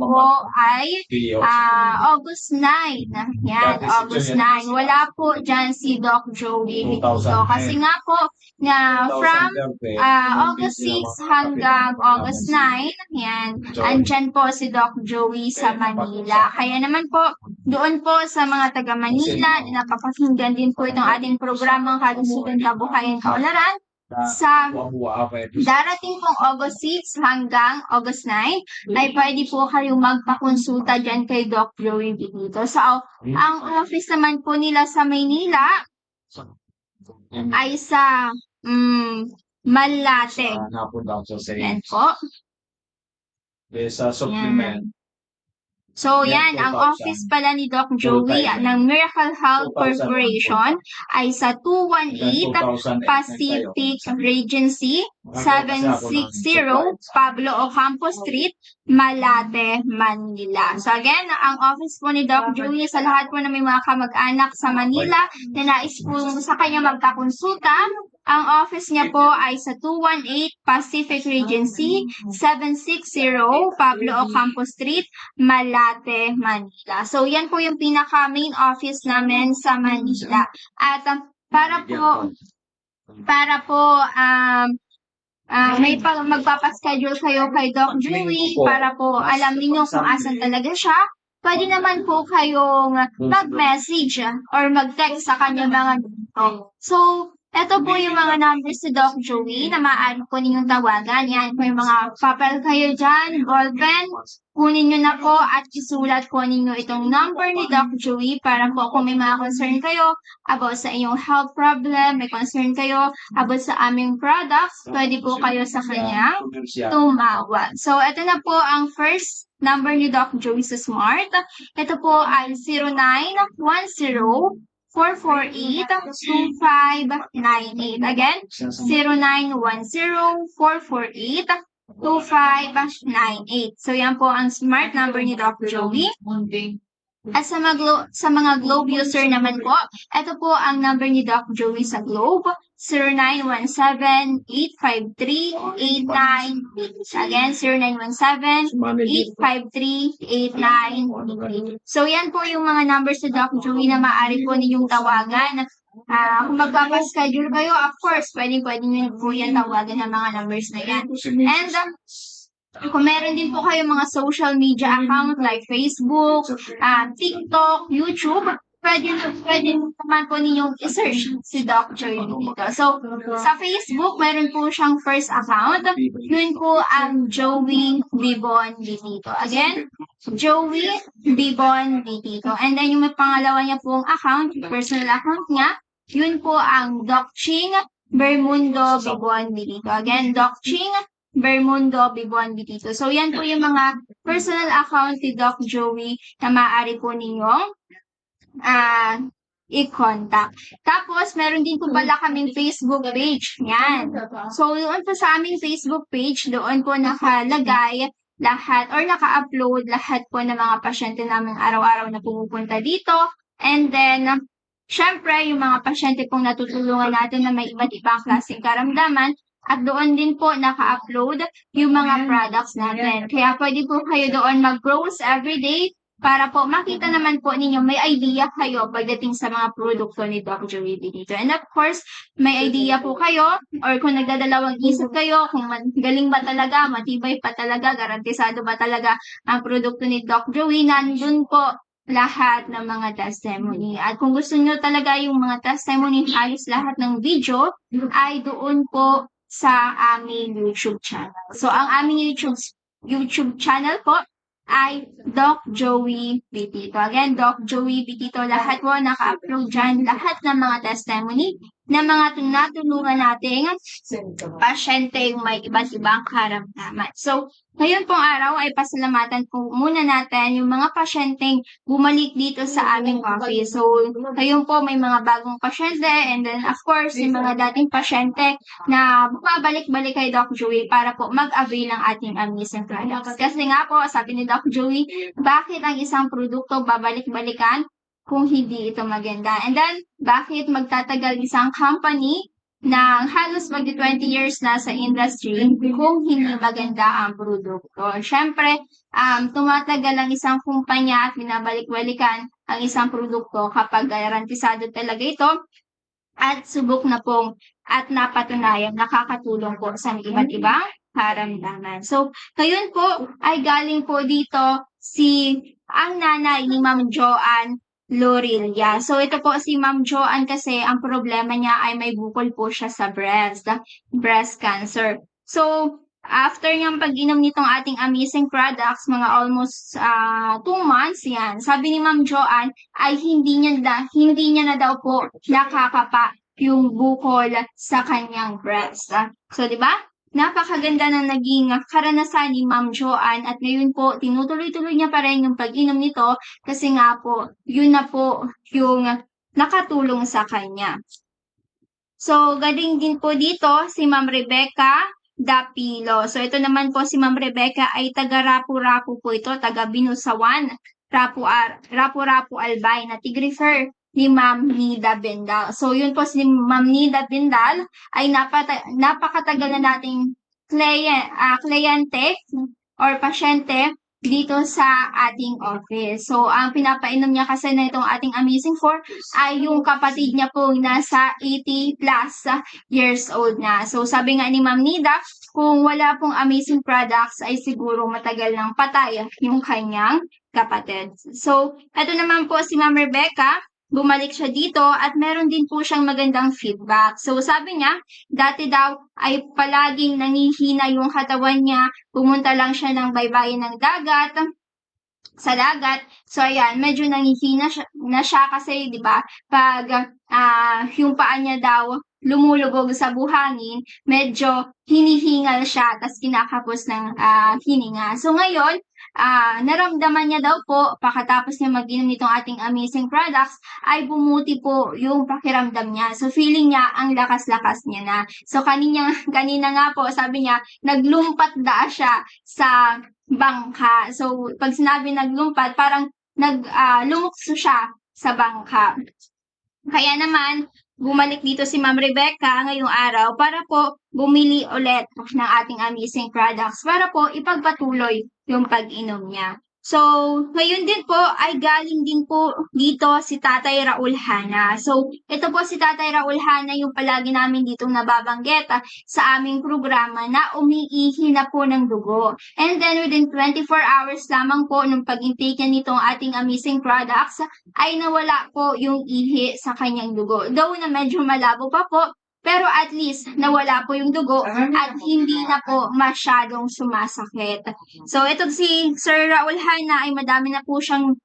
po ay August 9. Yan, August 9. Wala po dyan si Doc Joey dito. Kasi nga po, na from August 6 hanggang August 9, yan, andyan po si Doc Joey sa Manila. Kaya naman po, doon po sa mga taga Manila na napapakinggan din po itong ating programang Kalusugan, Kabuhayan, Kaunlaran, sa darating pong August 6 hanggang August 9, ay pwede po kayong magpakonsulta dyan kay Doc Joey dito. So, ang office naman po nila sa Maynila ay sa Malate. Napunta ako sa Yan po. sa supplement. So, Yan, yan, ang 2,000. office pala ni Doc Joey ng Miracle Health 2,000 Corporation ay sa 218 Pacific Regency, 760 Pablo Ocampo Street, Malate, Manila. So again, ang office po ni Doc Joey sa lahat po na may mga kamag-anak sa Manila na nais po sa kanya magkakonsulta, ang office niya po ay sa 218 Pacific Regency, 760 Pablo Ocampo Street, Malate, Manila. So yan po yung pinaka-main office namin sa Manila. At para po may magpapaschedule kayo kay Doc Joey para po alam niyo kung asan talaga siya, pwede naman po kayong mag-message or mag-text sa kanya mga dito. So, ito po yung mga numbers si Doc Joey na maaari po ninyong tawagan. Yan po yung mga papel kayo dyan, ballpen. Kunin nyo na po at isulat po ninyo itong number ni Doc Joey para po kung may mga concern kayo about sa inyong health problem, may concern kayo about sa aming products, pwede po kayo sa kanya tumawag. So, ito na po ang first number ni Doc Joey sa Smart. Ito po ay 0910 448-2598. Again, 0910-448-2598. So, yan po ang smart number ni Doc Joey. At sa mga Globe user naman po, ito po ang number ni Doc Joey sa Globe, 0917-853-8988. Again, 0917-853-8988. So, yan po yung mga numbers ni Doc Joey na maaari po ninyong tawagan. Kung magpapaschedule kayo, of course, pwede nyo po yan tawagan ng mga numbers na yan. And, kung meron din po kayo mga social media account like Facebook, TikTok, YouTube, pwede naman po ninyong i-search si Doc Joey dito. So, sa Facebook, meron po siyang first account. Yun po ang Joey Bibon dito. Again, Joey Bibon dito. And then, yung may pangalawa niya pong account, personal account niya, yun po ang Doc Ching Bermundo Bibon dito. Again, Doc Ching Bermundo Bibon dito. So, yan po yung mga personal account ni Doc Joey na maaari po ninyong i-contact. Tapos, meron din po pala kaming Facebook page. Yan. So, doon po sa aming Facebook page, doon po nakalagay lahat or naka-upload lahat po ng mga pasyente namin araw-araw na pumupunta dito. And then, syempre, yung mga pasyente pong natutulungan natin na may iba't ibang klaseng karamdaman, at doon din po naka-upload yung mga products natin. Kaya pwede po kayo doon mag-browse everyday para po makita naman po ninyo may idea kayo pagdating sa mga produkto ni Doc Joey dito. And of course, may idea po kayo or kung nagdadalawang isip kayo kung galing ba talaga, matibay pa talaga, garantisado ba talaga ang produkto ni Doc Joey, nandun po lahat ng mga testimony. At kung gusto nyo talaga yung mga testimony, halos lahat ng video ay doon po sa aming YouTube channel. So, ang aming YouTube channel po ay Doc Joey Bitito. Again, Doc Joey Bitito. Lahat po naka-upload dyan. Lahat ng mga testimony ng mga tinatulungan nating pasyente may iba't ibang karamdaman. So, ngayon pong araw ay pasalamatan po muna natin yung mga pasyenteng bumalik dito sa aming office. So, ngayon po may mga bagong pasyente and then of course, yung mga dating pasyente na bumabalik-balik kay Doc Joey para po mag-avail ng ating amazing products. Kasi nga po, sabi ni Doc Joey, bakit ang isang produkto babalik-balikan kung hindi ito maganda? And then, bakit magtatagal isang company ng halos magti 20 years na sa industry kung hindi maganda ang produkto? Siyempre, tumatagal ang isang kumpanya at binabalik-balikan ang isang produkto kapag garantisado talaga ito at subok na pong at napatunayan nakakatulong po sa iba't ibang karamdaman. So, ngayon po ay galing po dito ang nanay ni Ma'am Joanne Lorilla. So, ito po si Ma'am Joanne kasi ang problema niya ay may bukol po siya sa breast cancer. So, after niyang pag-inom nitong ating amazing products, mga almost 2 months yan, sabi ni Ma'am Joanne ay hindi niya na daw po nakakapa yung bukol sa kanyang breast. So, di ba? Napakaganda ng naging karanasan ni Ma'am Joanne at ngayon po tinutuloy-tuloy niya pa rin yung pag-inom nito kasi nga po, yun na po yung nakatulong sa kanya. So, galing din po dito si Ma'am Rebecca Dapilo. So, ito naman po si Ma'am Rebecca ay taga Rapu-Rapu po ito, taga Binusawan, Rapu-Rapu Albay na tig-refer ni Ma'am Nida Bendal. So, yun po si Ma'am Nida Bendal ay napakatagal na dating kliyente or pasyente dito sa ating office. So, ang pinapainom niya kasi na itong ating Amazing 4 ay yung kapatid niya po nasa 80 plus years old na. So, sabi nga ni Ma'am Nida, kung wala pong Amazing products ay siguro matagal nang patay yung kanyang kapatid. So, ito naman po si Ma'am Rebecca, bumalik siya dito at meron din po siyang magandang feedback. So, sabi niya, dati daw ay palaging nangihina yung katawan niya, pumunta lang siya ng baybayin ng sa dagat. So, ayan, medyo nangihina na siya kasi, di ba, pag yung paa niya daw lumulubog sa buhangin, medyo hinihingal siya, tas kinakapos ng hininga. So, ngayon, naramdaman niya daw po, pagkatapos niya mag-inom nitong ating amazing products, ay bumuti po yung pakiramdam niya. So, feeling niya, ang lakas-lakas niya na. So, kanina nga po, sabi niya, naglumpat da siya sa bangka. So, pag sinabi naglumpat, parang lumukso siya sa bangka. Kaya naman, bumalik dito si Ma'am Rebecca ngayong araw para po bumili ulit ng ating amazing products para po ipagpatuloy yung pag-inom niya. So, ngayon din po ay galing din po dito si Tatay Raul Hana. So, ito po si Tatay Raul Hana yung palagi namin ditong nababanggit sa aming programa na umiihi na po ng dugo. And then within 24 hours lamang po nung pag-intake niya nitong ating amazing products ay nawala po yung ihi sa kanyang dugo. Though na medyo malabo pa po, pero at least nawala po yung dugo at hindi na po masyadong sumasakit. So, ito si Sir Raul Hana ay madami na po siyang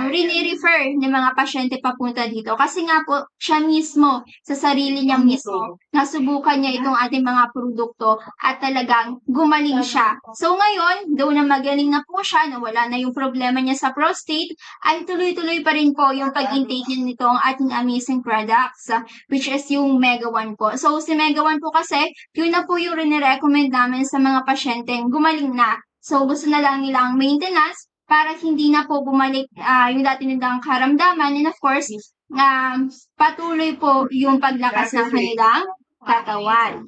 rini-refer ng mga pasyente papunta dito. Kasi nga po, siya mismo, sa sarili niya mismo, nasubukan niya itong ating mga produkto at talagang gumaling siya. So, ngayon, though na magaling na po siya, nawala na yung problema niya sa prostate, ay tuloy-tuloy pa rin po yung pag-intake niya nitong ating amazing products, which is yung Mega 1 po. So, si Mega 1 po kasi, yun na po yung rini-recommend namin sa mga pasyenteng gumaling na. So, gusto na lang nilang maintenance para hindi na po bumalik yung dati nilang karamdaman. And of course, patuloy po yung paglakas ng kanilang katawan.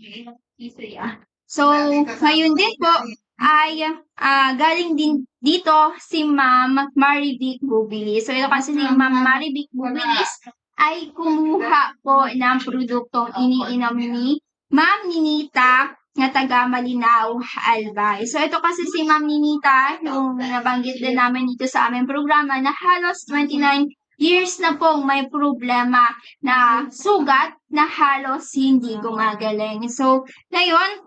So, ngayon din po ay galing din dito si Ma'am Marivic Bubilis. So, ito kasi si Ma'am Marivic Bubilis ay kumuha po ng produktong iniinom ni Ma'am Ninita na taga Malinaw, Albay. So, ito kasi si Ma'am Ninita, yung nabanggit din namin dito sa aming programa na halos 29 years na pong may problema na sugat na halos hindi gumagaling. So, ngayon,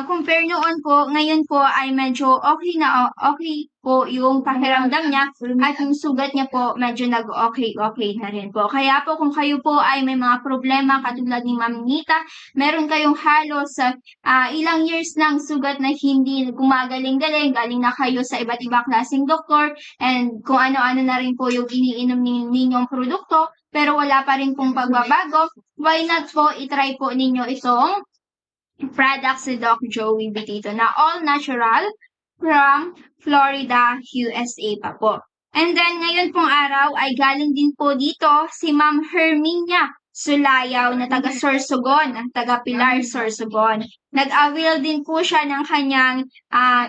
compare noon po, ngayon po ay medyo okay po yung pakiramdam niya at yung sugat niya po medyo nag-okay na rin po. Kaya po kung kayo po ay may mga problema katulad ni Ma'am Nita, meron kayong halos ilang years ng sugat na hindi gumagaling-galing, galing na kayo sa iba't ibang klaseng doktor and kung ano-ano na rin po yung iniinom ninyong produkto, pero wala pa rin pong pagbabago, why not po itry po ninyo itong products ni Doc Joey Betito na all natural from Florida, USA pa po. And then ngayon pong araw ay galing din po dito si Ma'am Herminia Sulayaw na taga Sorsogon, taga Pilar, Sorsogon. Nag-avail din po siya ng kanyang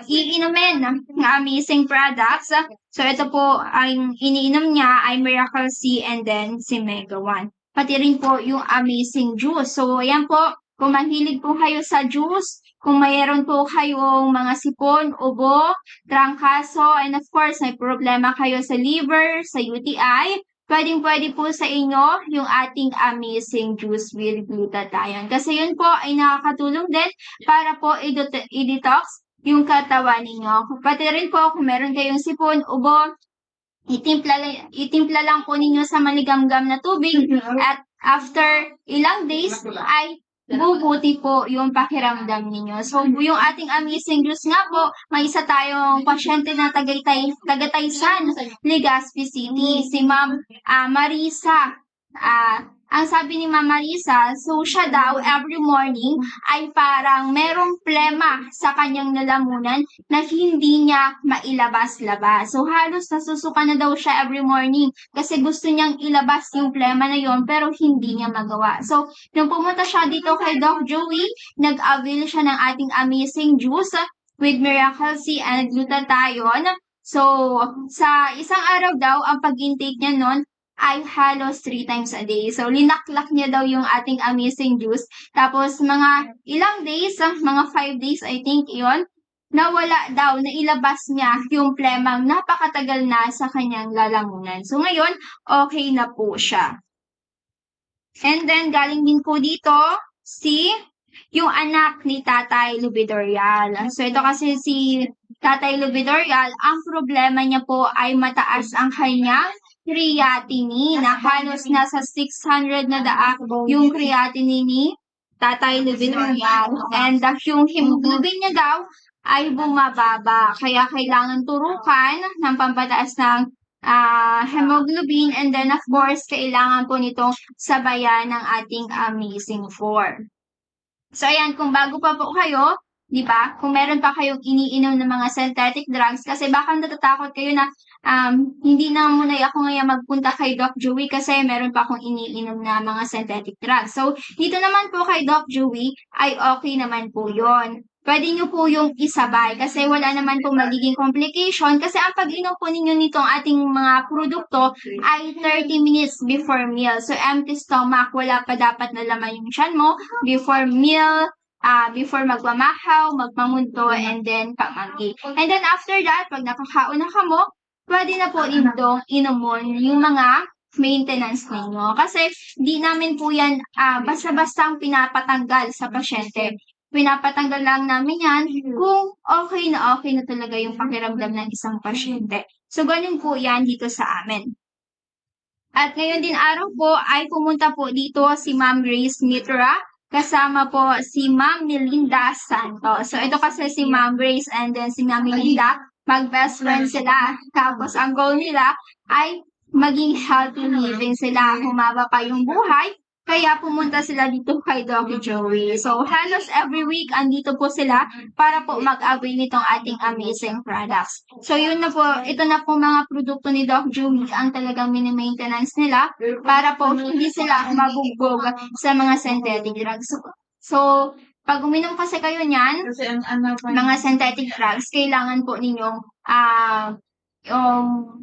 iinumin ng amazing products. So ito po ang iniinom niya ay Miracle C and then si Mega One. Pati rin po yung amazing juice. So ayan po, kung mahilig po kayo sa juice, kung mayroon po kayong mga sipon, ubo, trangkaso, and of course, may problema kayo sa liver, sa UTI, pwedeng-pwede po sa inyo yung ating amazing juice with glutathione. Kasi yun po ay nakakatulong din para po i-detox yung katawan ninyo. Pati rin po kung meron kayong sipon, ubo, itimpla lang po ninyo sa manigamgam na tubig at after ilang days ay bubuti po yung pakiramdam ninyo. So, yung ating amazing juice nga po, may isa tayong pasyente na taga-Taysan, Legazpi City, si Ma'am Marisa. Ang sabi ni Ma'am Marisa, so siya daw every morning ay parang merong plema sa kanyang lalamunan na hindi niya mailabas-labas. So halos nasusuka na daw siya every morning kasi gusto niyang ilabas yung plema na yon pero hindi niya magawa. So nung pumunta siya dito kay Doc Joey, nag-avail siya ng ating amazing juice with Miracle C and glutathione. So sa isang araw daw, ang pag-intake niya nun ay halos 3 times a day. So, linaklak niya daw yung ating amazing juice. Tapos, mga ilang days, mga 5 days, I think, yon nawala daw, nailabas niya yung plemang napakatagal na sa kanyang lalamunan. So, ngayon, okay na po siya. And then, galing din po dito, yung anak ni Tatay Lubidorial. So, ito kasi si Tatay Lubidorial, ang problema niya po ay mataas ang kanyang creatinine. Halos nasa 600 na yung creatinine ni Tatay Lubidorial. And yung hemoglobin niya daw ay bumababa. Kaya kailangan turukan ng pampataas ng hemoglobin. And then, of course, kailangan po nitong sabayan ng ating amazing 4. So, ayan, kung bago pa po kayo, di ba? Kung meron pa kayong iniinom ng mga synthetic drugs, kasi baka natatakot kayo na hindi na muna ako ngayon magpunta kay Doc Joey kasi meron pa akong iniinom na mga synthetic drugs. So, dito naman po kay Doc Joey ay okay naman po yon. Pwede nyo po yung isabay kasi wala naman pong magiging complication kasi ang pag-inom po ninyo nitong ating mga produkto ay 30 minutes before meal. So, empty stomach, wala pa dapat na laman yung tiyan mo before meal, before magmamahaw, magmamunto, and then pamanggi. And then after that, pag nakakaon na ka mo, pwede na po itong inumon yung mga maintenance ninyo. Kasi di namin po yan basta-basta ang pinapatanggal sa pasyente. Pinapatanggal lang namin yan kung okay na talaga yung pakiramdam ng isang pasyente. So, ganun po yan dito sa amin. At ngayon din araw po ay pumunta po dito si Ma'am Grace Mitra kasama po si Ma'am Melinda Santos. So, ito kasi si Ma'am Grace and then si Ma'am Melinda, mag-best friend sila. Tapos, ang goal nila ay maging healthy living sila. Humaba pa yung buhay. Kaya pumunta sila dito kay Doc Joey. So, halos every week, andito po sila para po mag-avail nitong ating amazing products. So, yun na po, ito na po mga produkto ni Doc Joey ang talagang mini-maintenance nila para po hindi sila mabugbog sa mga synthetic drugs. So, pag uminom kasi kayo niyan, mga synthetic drugs, kailangan po ninyong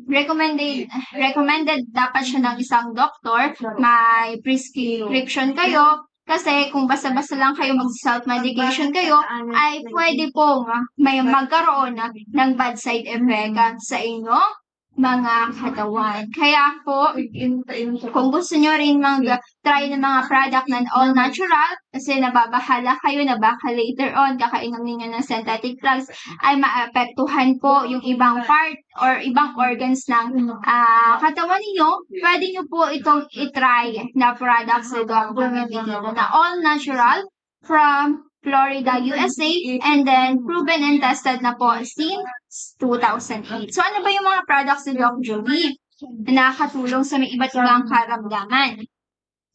recommended dapat siya ng isang doktor, may prescription kayo, kasi kung basta-basta lang kayo mag-self-medication kayo, ay pwede pong may magkaroon ng bad side effect sa inyo mga katawan. Kaya po, kung gusto nyo rin mag-try ng mga product na all natural, kasi nababahala kayo na baka later on, kakainom ninyo ng synthetic drugs, ay maapektuhan po yung ibang part or ibang organs ng katawan ninyo, pwede nyo po itong itry na products na gagawin dito na all natural from Florida, USA, and then proven and tested na po since 2008. So ano ba yung mga products ni Doc Joey na nakakatulong sa may iba't ibang karamdaman?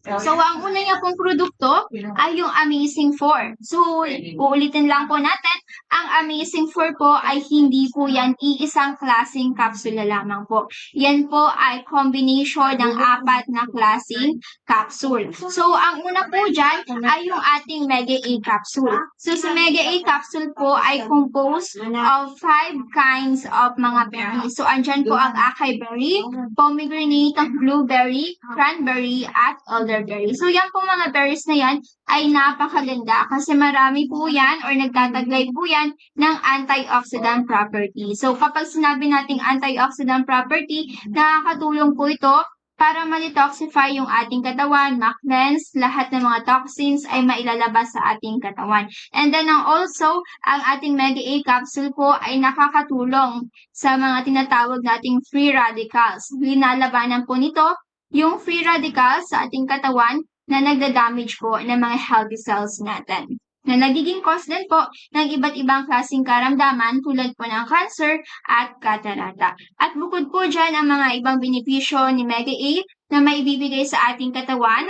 So, ang una niya pong produkto ay yung Amazing 4. So, uulitin lang po natin, ang Amazing 4 po ay hindi po yan iisang klaseng kapsula lamang po. Yan po ay combination ng 4 na klaseng capsule. So, ang una po dyan ay yung ating Mega A capsule. So, sa Mega A capsule po ay composed of 5 kinds of mga berries. So, andyan po ang acai berry, pomegranate, blueberry, cranberry, at elderberry. So, yan po mga berries na yan ay napakaganda kasi marami po yan or nagtataglay po yan ng antioxidant property. So, kapag sinabi nating antioxidant property, nakakatulong po ito para ma-detoxify yung ating katawan, ma-cleanse, lahat ng mga toxins ay mailalabas sa ating katawan. And then also, ang ating Mega A capsule po ay nakakatulong sa mga tinatawag nating free radicals. Linalabanan po nito yung free radicals sa ating katawan na nagda-damage po ng mga healthy cells natin. Na nagiging cause din po ng iba't ibang klaseng karamdaman tulad po ng cancer at katarata. At bukod po dyan ang mga ibang benepisyo ni Mega A na maibibigay sa ating katawan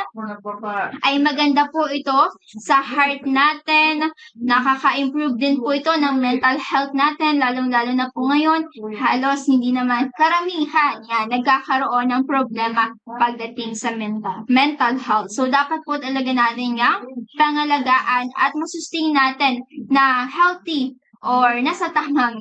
ay maganda po ito sa heart natin, nakaka-improve din po ito ng mental health natin, lalong-lalo na po ngayon, halos hindi naman karamihan yan, nagkakaroon ng problema pagdating sa mental health. So, dapat po talaga natin yung pangalagaan at masustain natin na healthy or nasa tamang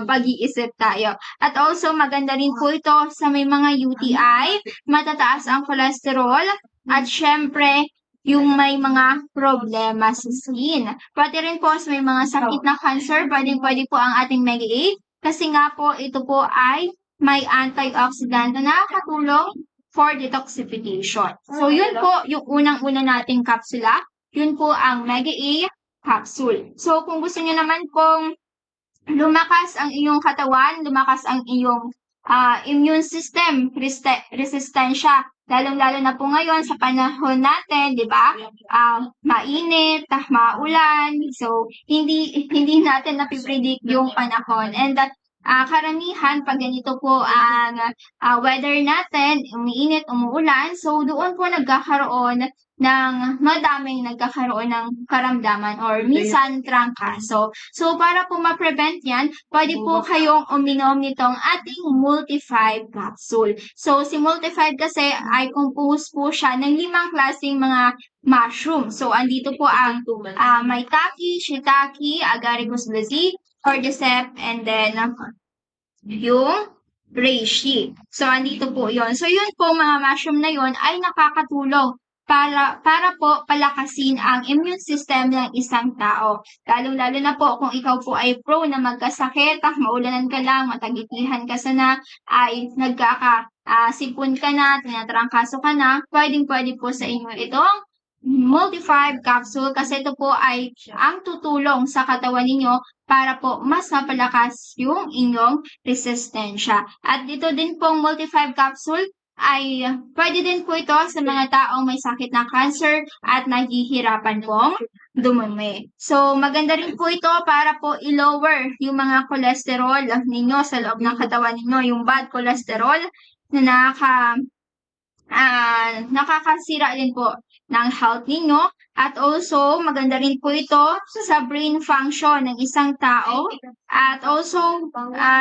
pag-iisip tayo. At also, maganda rin po ito sa may mga UTI, matataas ang cholesterol, at syempre, yung may mga problema sa skin. Pati rin po sa may mga sakit na cancer, pwede po ang ating Mega A, kasi nga po, ito po ay may antioxidant na nakakatulong for detoxification. So, yun po yung unang-una nating kapsula. Yun po ang Mega A capsule. So, kung gusto niyo naman pong lumakas ang iyong katawan, lumakas ang iyong immune system, resistensya, lalong-lalo na po ngayon sa panahon natin, di ba? Mainit, maulan, so hindi natin napipredict yung panahon. And that karamihan, pag ganito po ang weather natin, umiinit, umuulan, so doon po nagkakaroon ng madaming nagkakaroon ng karamdaman or minsan trangkaso. So, para po ma-prevent yan, pwede po kayong uminom nitong ating Multi-5 capsule. So, si Multi-5 kasi ay composed po siya ng 5 klaseng mga mushroom. So, andito po ang maitake, shiitake, agaricus blazei, cordyceps, and then yung reishi. So, andito po yon. So, yun po mga mushroom na yun ay nakakatulong para po palakasin ang immune system ng isang tao. Lalo-lalo na po kung ikaw po ay prone na magkasakit, maulanan ka lang, matagitihan ka sana, ay nagkakasipon ka na, tinatrangkaso ka na, pwedeng-pwede po sa inyo itong Multi-5 capsule kasi ito po ay ang tutulong sa katawan ninyo para po mas mapalakas yung inyong resistensya. At dito din pong Multi-5 capsule ay pwede din po ito sa mga taong may sakit ng cancer at naghihirapan pong dumumi. So, maganda rin po ito para po i-lower yung mga cholesterol ninyo sa loob ng katawan ninyo, yung bad cholesterol na nakakasira din po ng health ninyo. At also, maganda rin po ito sa brain function ng isang tao. At also,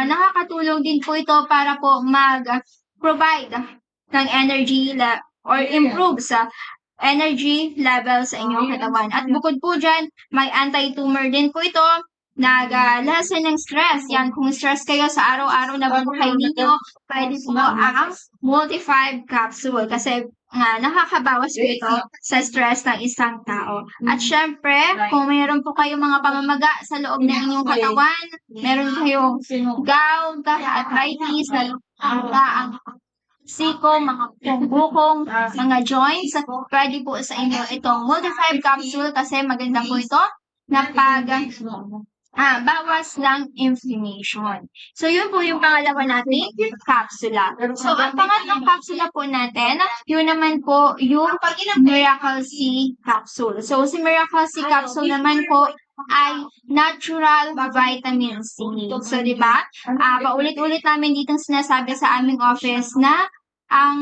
nakakatulong din po ito para po mag-provide ng energy or improve sa energy level sa inyong katawan. At bukod po dyan, may anti-tumor din po ito, nag-lessen ng stress. Yan, kung stress kayo sa araw-araw na buhay ninyo, pwede po ang Multi-5 capsule kasi nakakabawas po ito sa stress ng isang tao. At syempre, kung mayroon po kayong mga pamamaga sa loob ng inyong katawan, meron kayong gout, arthritis, ang siko, mga bukong, mga joints, pwede po sa inyo itong Multi-5 capsule kasi maganda po ito na bawas ng inflammation. So, yun po yung pangalawa nating kapsula. So, ang pangatlong kapsula po natin, yun naman po yung Miracle C capsule. So, si Miracle C capsule naman po ay natural vitamin C. So, di ba? Paulit-ulit namin ditong sinasabi sa aming office na ang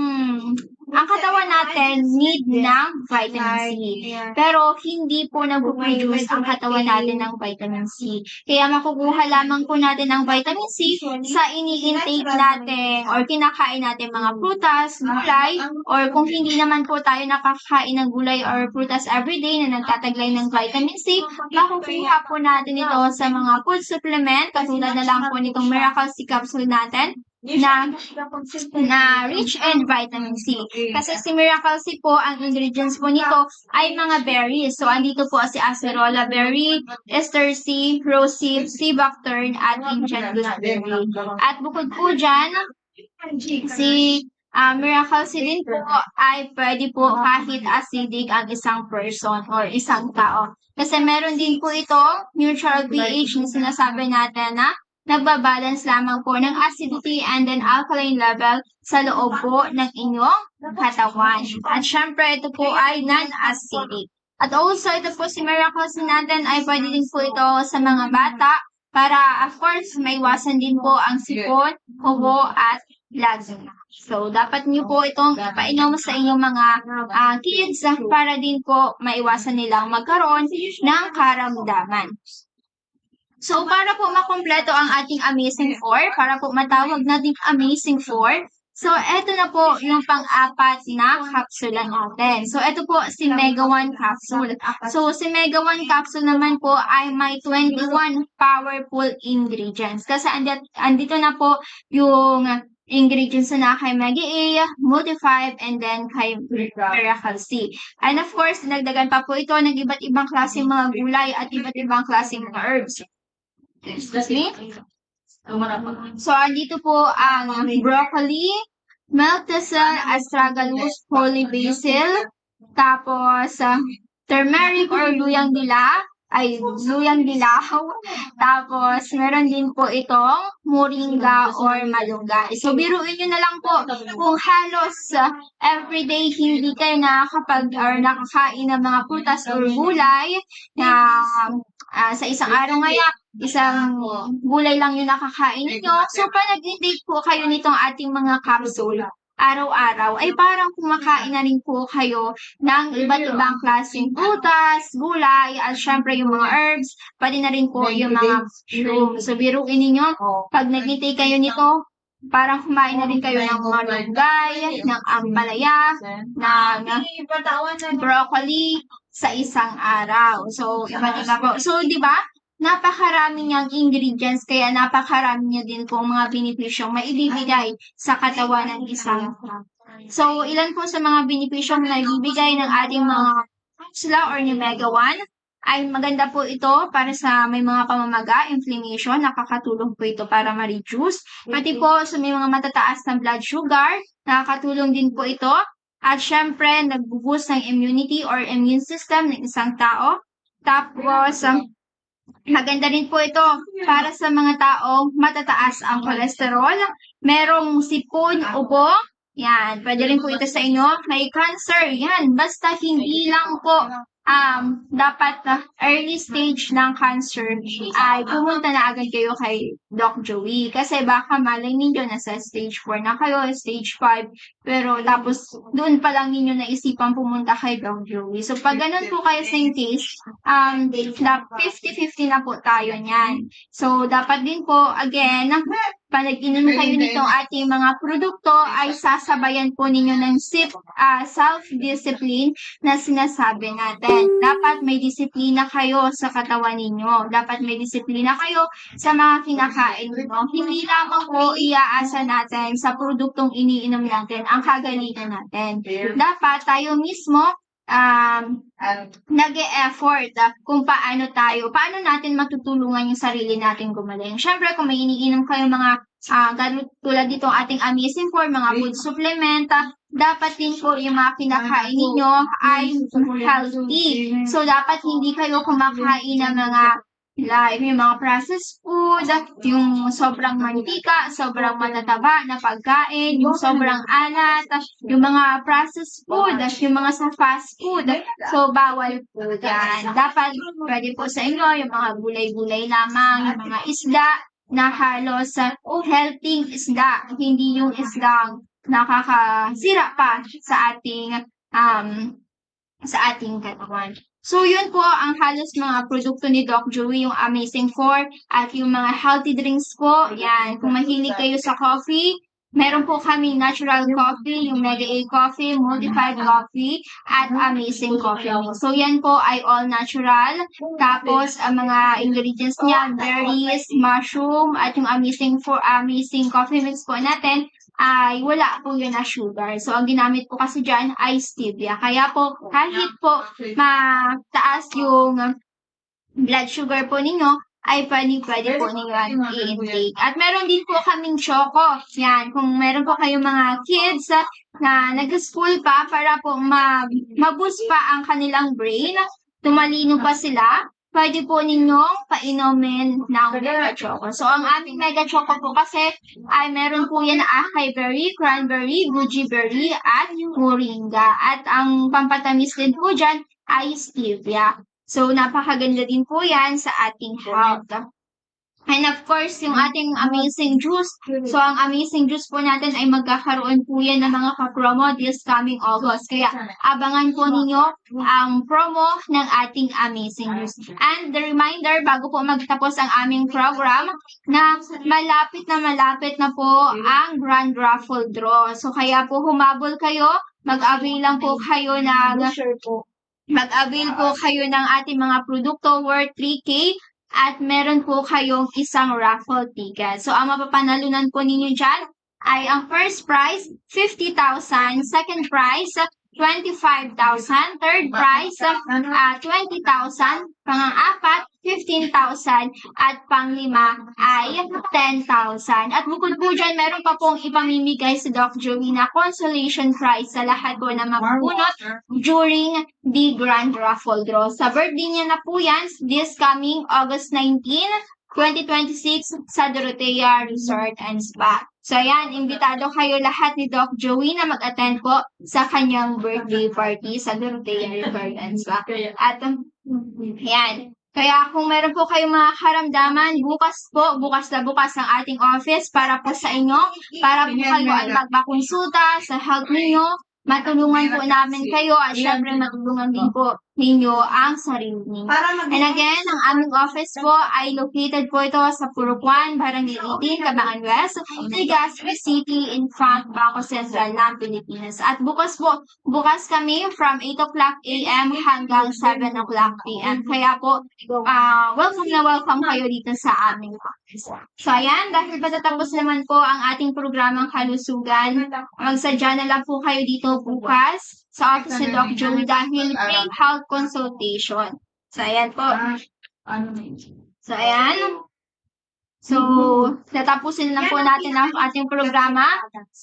katawan natin need ng vitamin C. Pero hindi po nag-produce ang katawan natin ng vitamin C. Kaya makukuha lamang po natin ang vitamin C sa ini-intake natin or kinakain natin mga prutas, gulay, or kung hindi naman po tayo nakakain ng gulay or prutas everyday na nagtataglay ng vitamin C, makukuha po natin ito sa mga food supplement, katulad na lang po nitong Miracle C capsule natin, na rich in vitamin C. Kasi si Miracle C po, ang ingredients po nito ay mga berries. So, andito po si acerola berry, ester C, rosehip, sea buckthorn, at Indian gooseberry. At bukod po dyan, si Miracle C din po ay pwede po kahit acidic ang isang person or isang tao. Kasi meron din po ito, neutral pH na sinasabi natin na nagbabalance lamang po ng acidity and then alkaline level sa loob po ng inyong katawan. At syempre, ito po ay non-acidic. At also, ito po si Miracle C natin ay pwede din po ito sa mga bata para, of course, maiwasan din po ang sipon, kubo, at lagna. So, dapat niyo po itong ipainom sa inyong mga kids para din po maiwasan nilang magkaroon ng karamdaman. So, para po makumpleto ang ating Amazing 4, para po matawag natin Amazing 4, so, eto na po yung pang-apat na capsule natin. So, eto po si Mega 1 capsule. So, si Mega 1 capsule naman po ay may 21 powerful ingredients. Kasi andito na po yung ingredients na kay Mega A, Multi-5, and then kay Miracle C. And of course, nagdagan pa po ito ng iba't ibang klaseng mga gulay at iba't ibang klaseng mga herbs. Excuse me? So, andito po ang broccoli, milk thistle, astragalus, holy basil, tapos turmeric or luyang dilaw, tapos meron din po itong moringa or malunggay. So, biruin nyo na lang po kung halos everyday hindi kayo nakakain ng mga prutas or gulay na sa isang araw isang gulay lang yung nakakain ninyo. So, pag nag-intake po kayo nitong ating mga capsule, araw-araw, ay parang kumakain na rin po kayo ng iba't ibang klaseng prutas, gulay, at syempre yung mga herbs, pwede na rin po yung mga mushroom. So, biruin ninyo, pag nag-intake kayo nito, parang kumain na rin kayo ng malunggay, ng ampalaya, ng broccoli sa isang araw. So, iba't iba po. So, di ba? Napakarami niyang ingredients, kaya napakarami niya din po mga benepisyong maibibigay sa katawan ng isang tao. So, ilan po sa mga benepisyong naibibigay ng ating mga kapsula or ni Mega 1 ay maganda po ito para sa may mga pamamaga, inflammation, nakakatulong po ito para ma-reduce. Pati po sa may mga matataas na blood sugar, nakakatulong din po ito. At syempre, nag-boost ng immunity or immune system ng isang tao. Tapos, maganda rin po ito para sa mga taong matataas ang cholesterol, merong sipon, ubo, yan, pwede rin po ito sa inyo. May cancer, yan, basta hindi lang po dapat early stage ng cancer ay pumunta na agad kayo kay Doc Joey. Kasi baka malay ninyo nasa stage 4 na kayo, stage 5, pero tapos doon pa lang ninyo naisipan pumunta kay Doc Joey. So pag ganun po kayo sa case, 50-50 na po tayo niyan. So dapat din po, again, pag nag-inom kayo nitong ating mga produkto, ay sasabayan po ninyo ng self-discipline na sinasabi natin. natin. Dapat may disiplina kayo sa katawan ninyo. Dapat may disiplina kayo sa mga kinakain ninyo. Hindi lamang po iaasa natin sa produktong iniinom natin ang kagalingan natin. Dapat tayo mismo nag-e-effort kung paano natin matutulungan yung sarili natin gumaling. Siyempre, kung may iniinom kayo mga tulad dito ating Amazing 4, mga food supplement, dapat din po yung mga kinakain ninyo ay healthy. So, dapat hindi kayo kumakain ng mga yung mga processed food, yung sobrang mantika, sobrang matataba na pagkain, yung sobrang alat, yung mga processed food, yung mga sa fast food. So, bawal po yan. Dapat pwede po sa inyo yung mga gulay-gulay lamang, yung mga isda na halos healthy isda, hindi yung isdang nakakasira pa sa ating katawan. So, yun po ang halos mga produkto ni Doc Joey, yung Amazing 4 at yung mga healthy drinks po. Yan, kung mahilig kayo sa coffee, meron po kami natural coffee, yung Mega A coffee, modified coffee, at Amazing coffee mix. So, yan po ay all natural. Tapos, ang mga ingredients niya, berries, mushroom, at yung Amazing coffee mix po natin, ay wala po yun na sugar. So, ang ginamit po kasi dyan ay stevia. Kaya po, kahit po mataas yung blood sugar po ninyo, ay pwede po ninyo i-intake. At meron din po kaming choco. Yan, kung meron po kayong mga kids na nag-school pa para po ma-boost pa ang kanilang brain, tumalino pa sila, pwede po ninyong painumin ng Mega Choco. So, ang aming Mega Choco po kasi ay meron po yan na acai berry, cranberry, goji berry, at moringa. At ang pampatamis din po dyan ay stevia. So, napakaganda din po yan sa ating health. And of course, yung ating Amazing Juice. So, ang Amazing Juice po natin ay magkakaroon po yan ng mga ka-promo this coming August. Kaya, abangan po ninyo ang promo ng ating Amazing Juice. And the reminder, bago po magtapos ang aming program, na malapit na po ang Grand Raffle Draw. So, kaya po humabol kayo, mag-avail lang po kayo mag-avail po kayo ng ating mga produkto worth 3K. At meron po kayong isang raffle ticket. So, ang mapapanalunan po ninyo dyan ay ang first prize, 50,000. Second prize, 25,000. Third prize, 20,000. Pang-apat, 15,000. At pang-lima ay 10,000. At bukod po dyan, meron pa pong ipamimigay si Doc Joey na consolation prize sa lahat po na mabunot during the Grand Raffle Draw. Sa birthday niya na po yan, this coming August 19, 2026 sa Dorotea Resort and Spa. So, ayan, imbitado kayo lahat ni Doc Joey na mag-attend po sa kanyang birthday party sa Dorotea Resort and Spa. At, ayan. Kaya kung meron po kayong mga karamdaman, bukas na bukas ang ating office para po sa inyo, para po kayo ay magpakonsulta sa health ninyo, matulungan po namin kayo at syempre matulungan din po ninyo ang sarili ninyo. And again, ang aming office po ay located po ito sa Purukuan, Barangay 18, Cabangan West, Legazpi City, in front Bangko Sentral ng Pilipinas. At bukas kami from 8 o'clock a.m. hanggang 7 o'clock p.m. Kaya po, welcome kayo dito sa aming office. So ayan, dahil patatapos naman po ang ating programang kalusugan, magsadya na lang po kayo dito bukas sa office ni Doc Joey dahil free health consultation. So, ayan po. So, ayan. So, natapusin na po natin ang ating programa.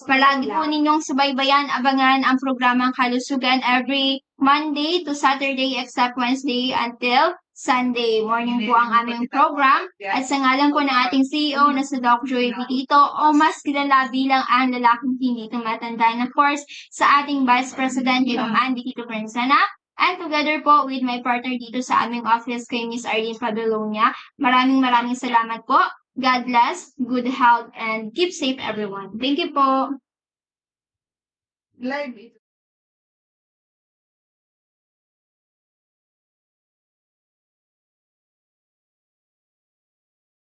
Palagi po ninyong subaybayan, abangan ang programang kalusugan every Monday to Saturday except Wednesday until Sunday morning po ang aming program. At sa ngalan po ng ating CEO na si Doc Joey Vitito o mas kilala bilang ang lalaking hindi tumatanda. And of course, sa ating Vice President, Andy Tito Prinsana. And together po with my partner dito sa aming office kay Miss Arlene Padolonia. Maraming salamat po. God bless, good health, and keep safe everyone. Thank you po. Live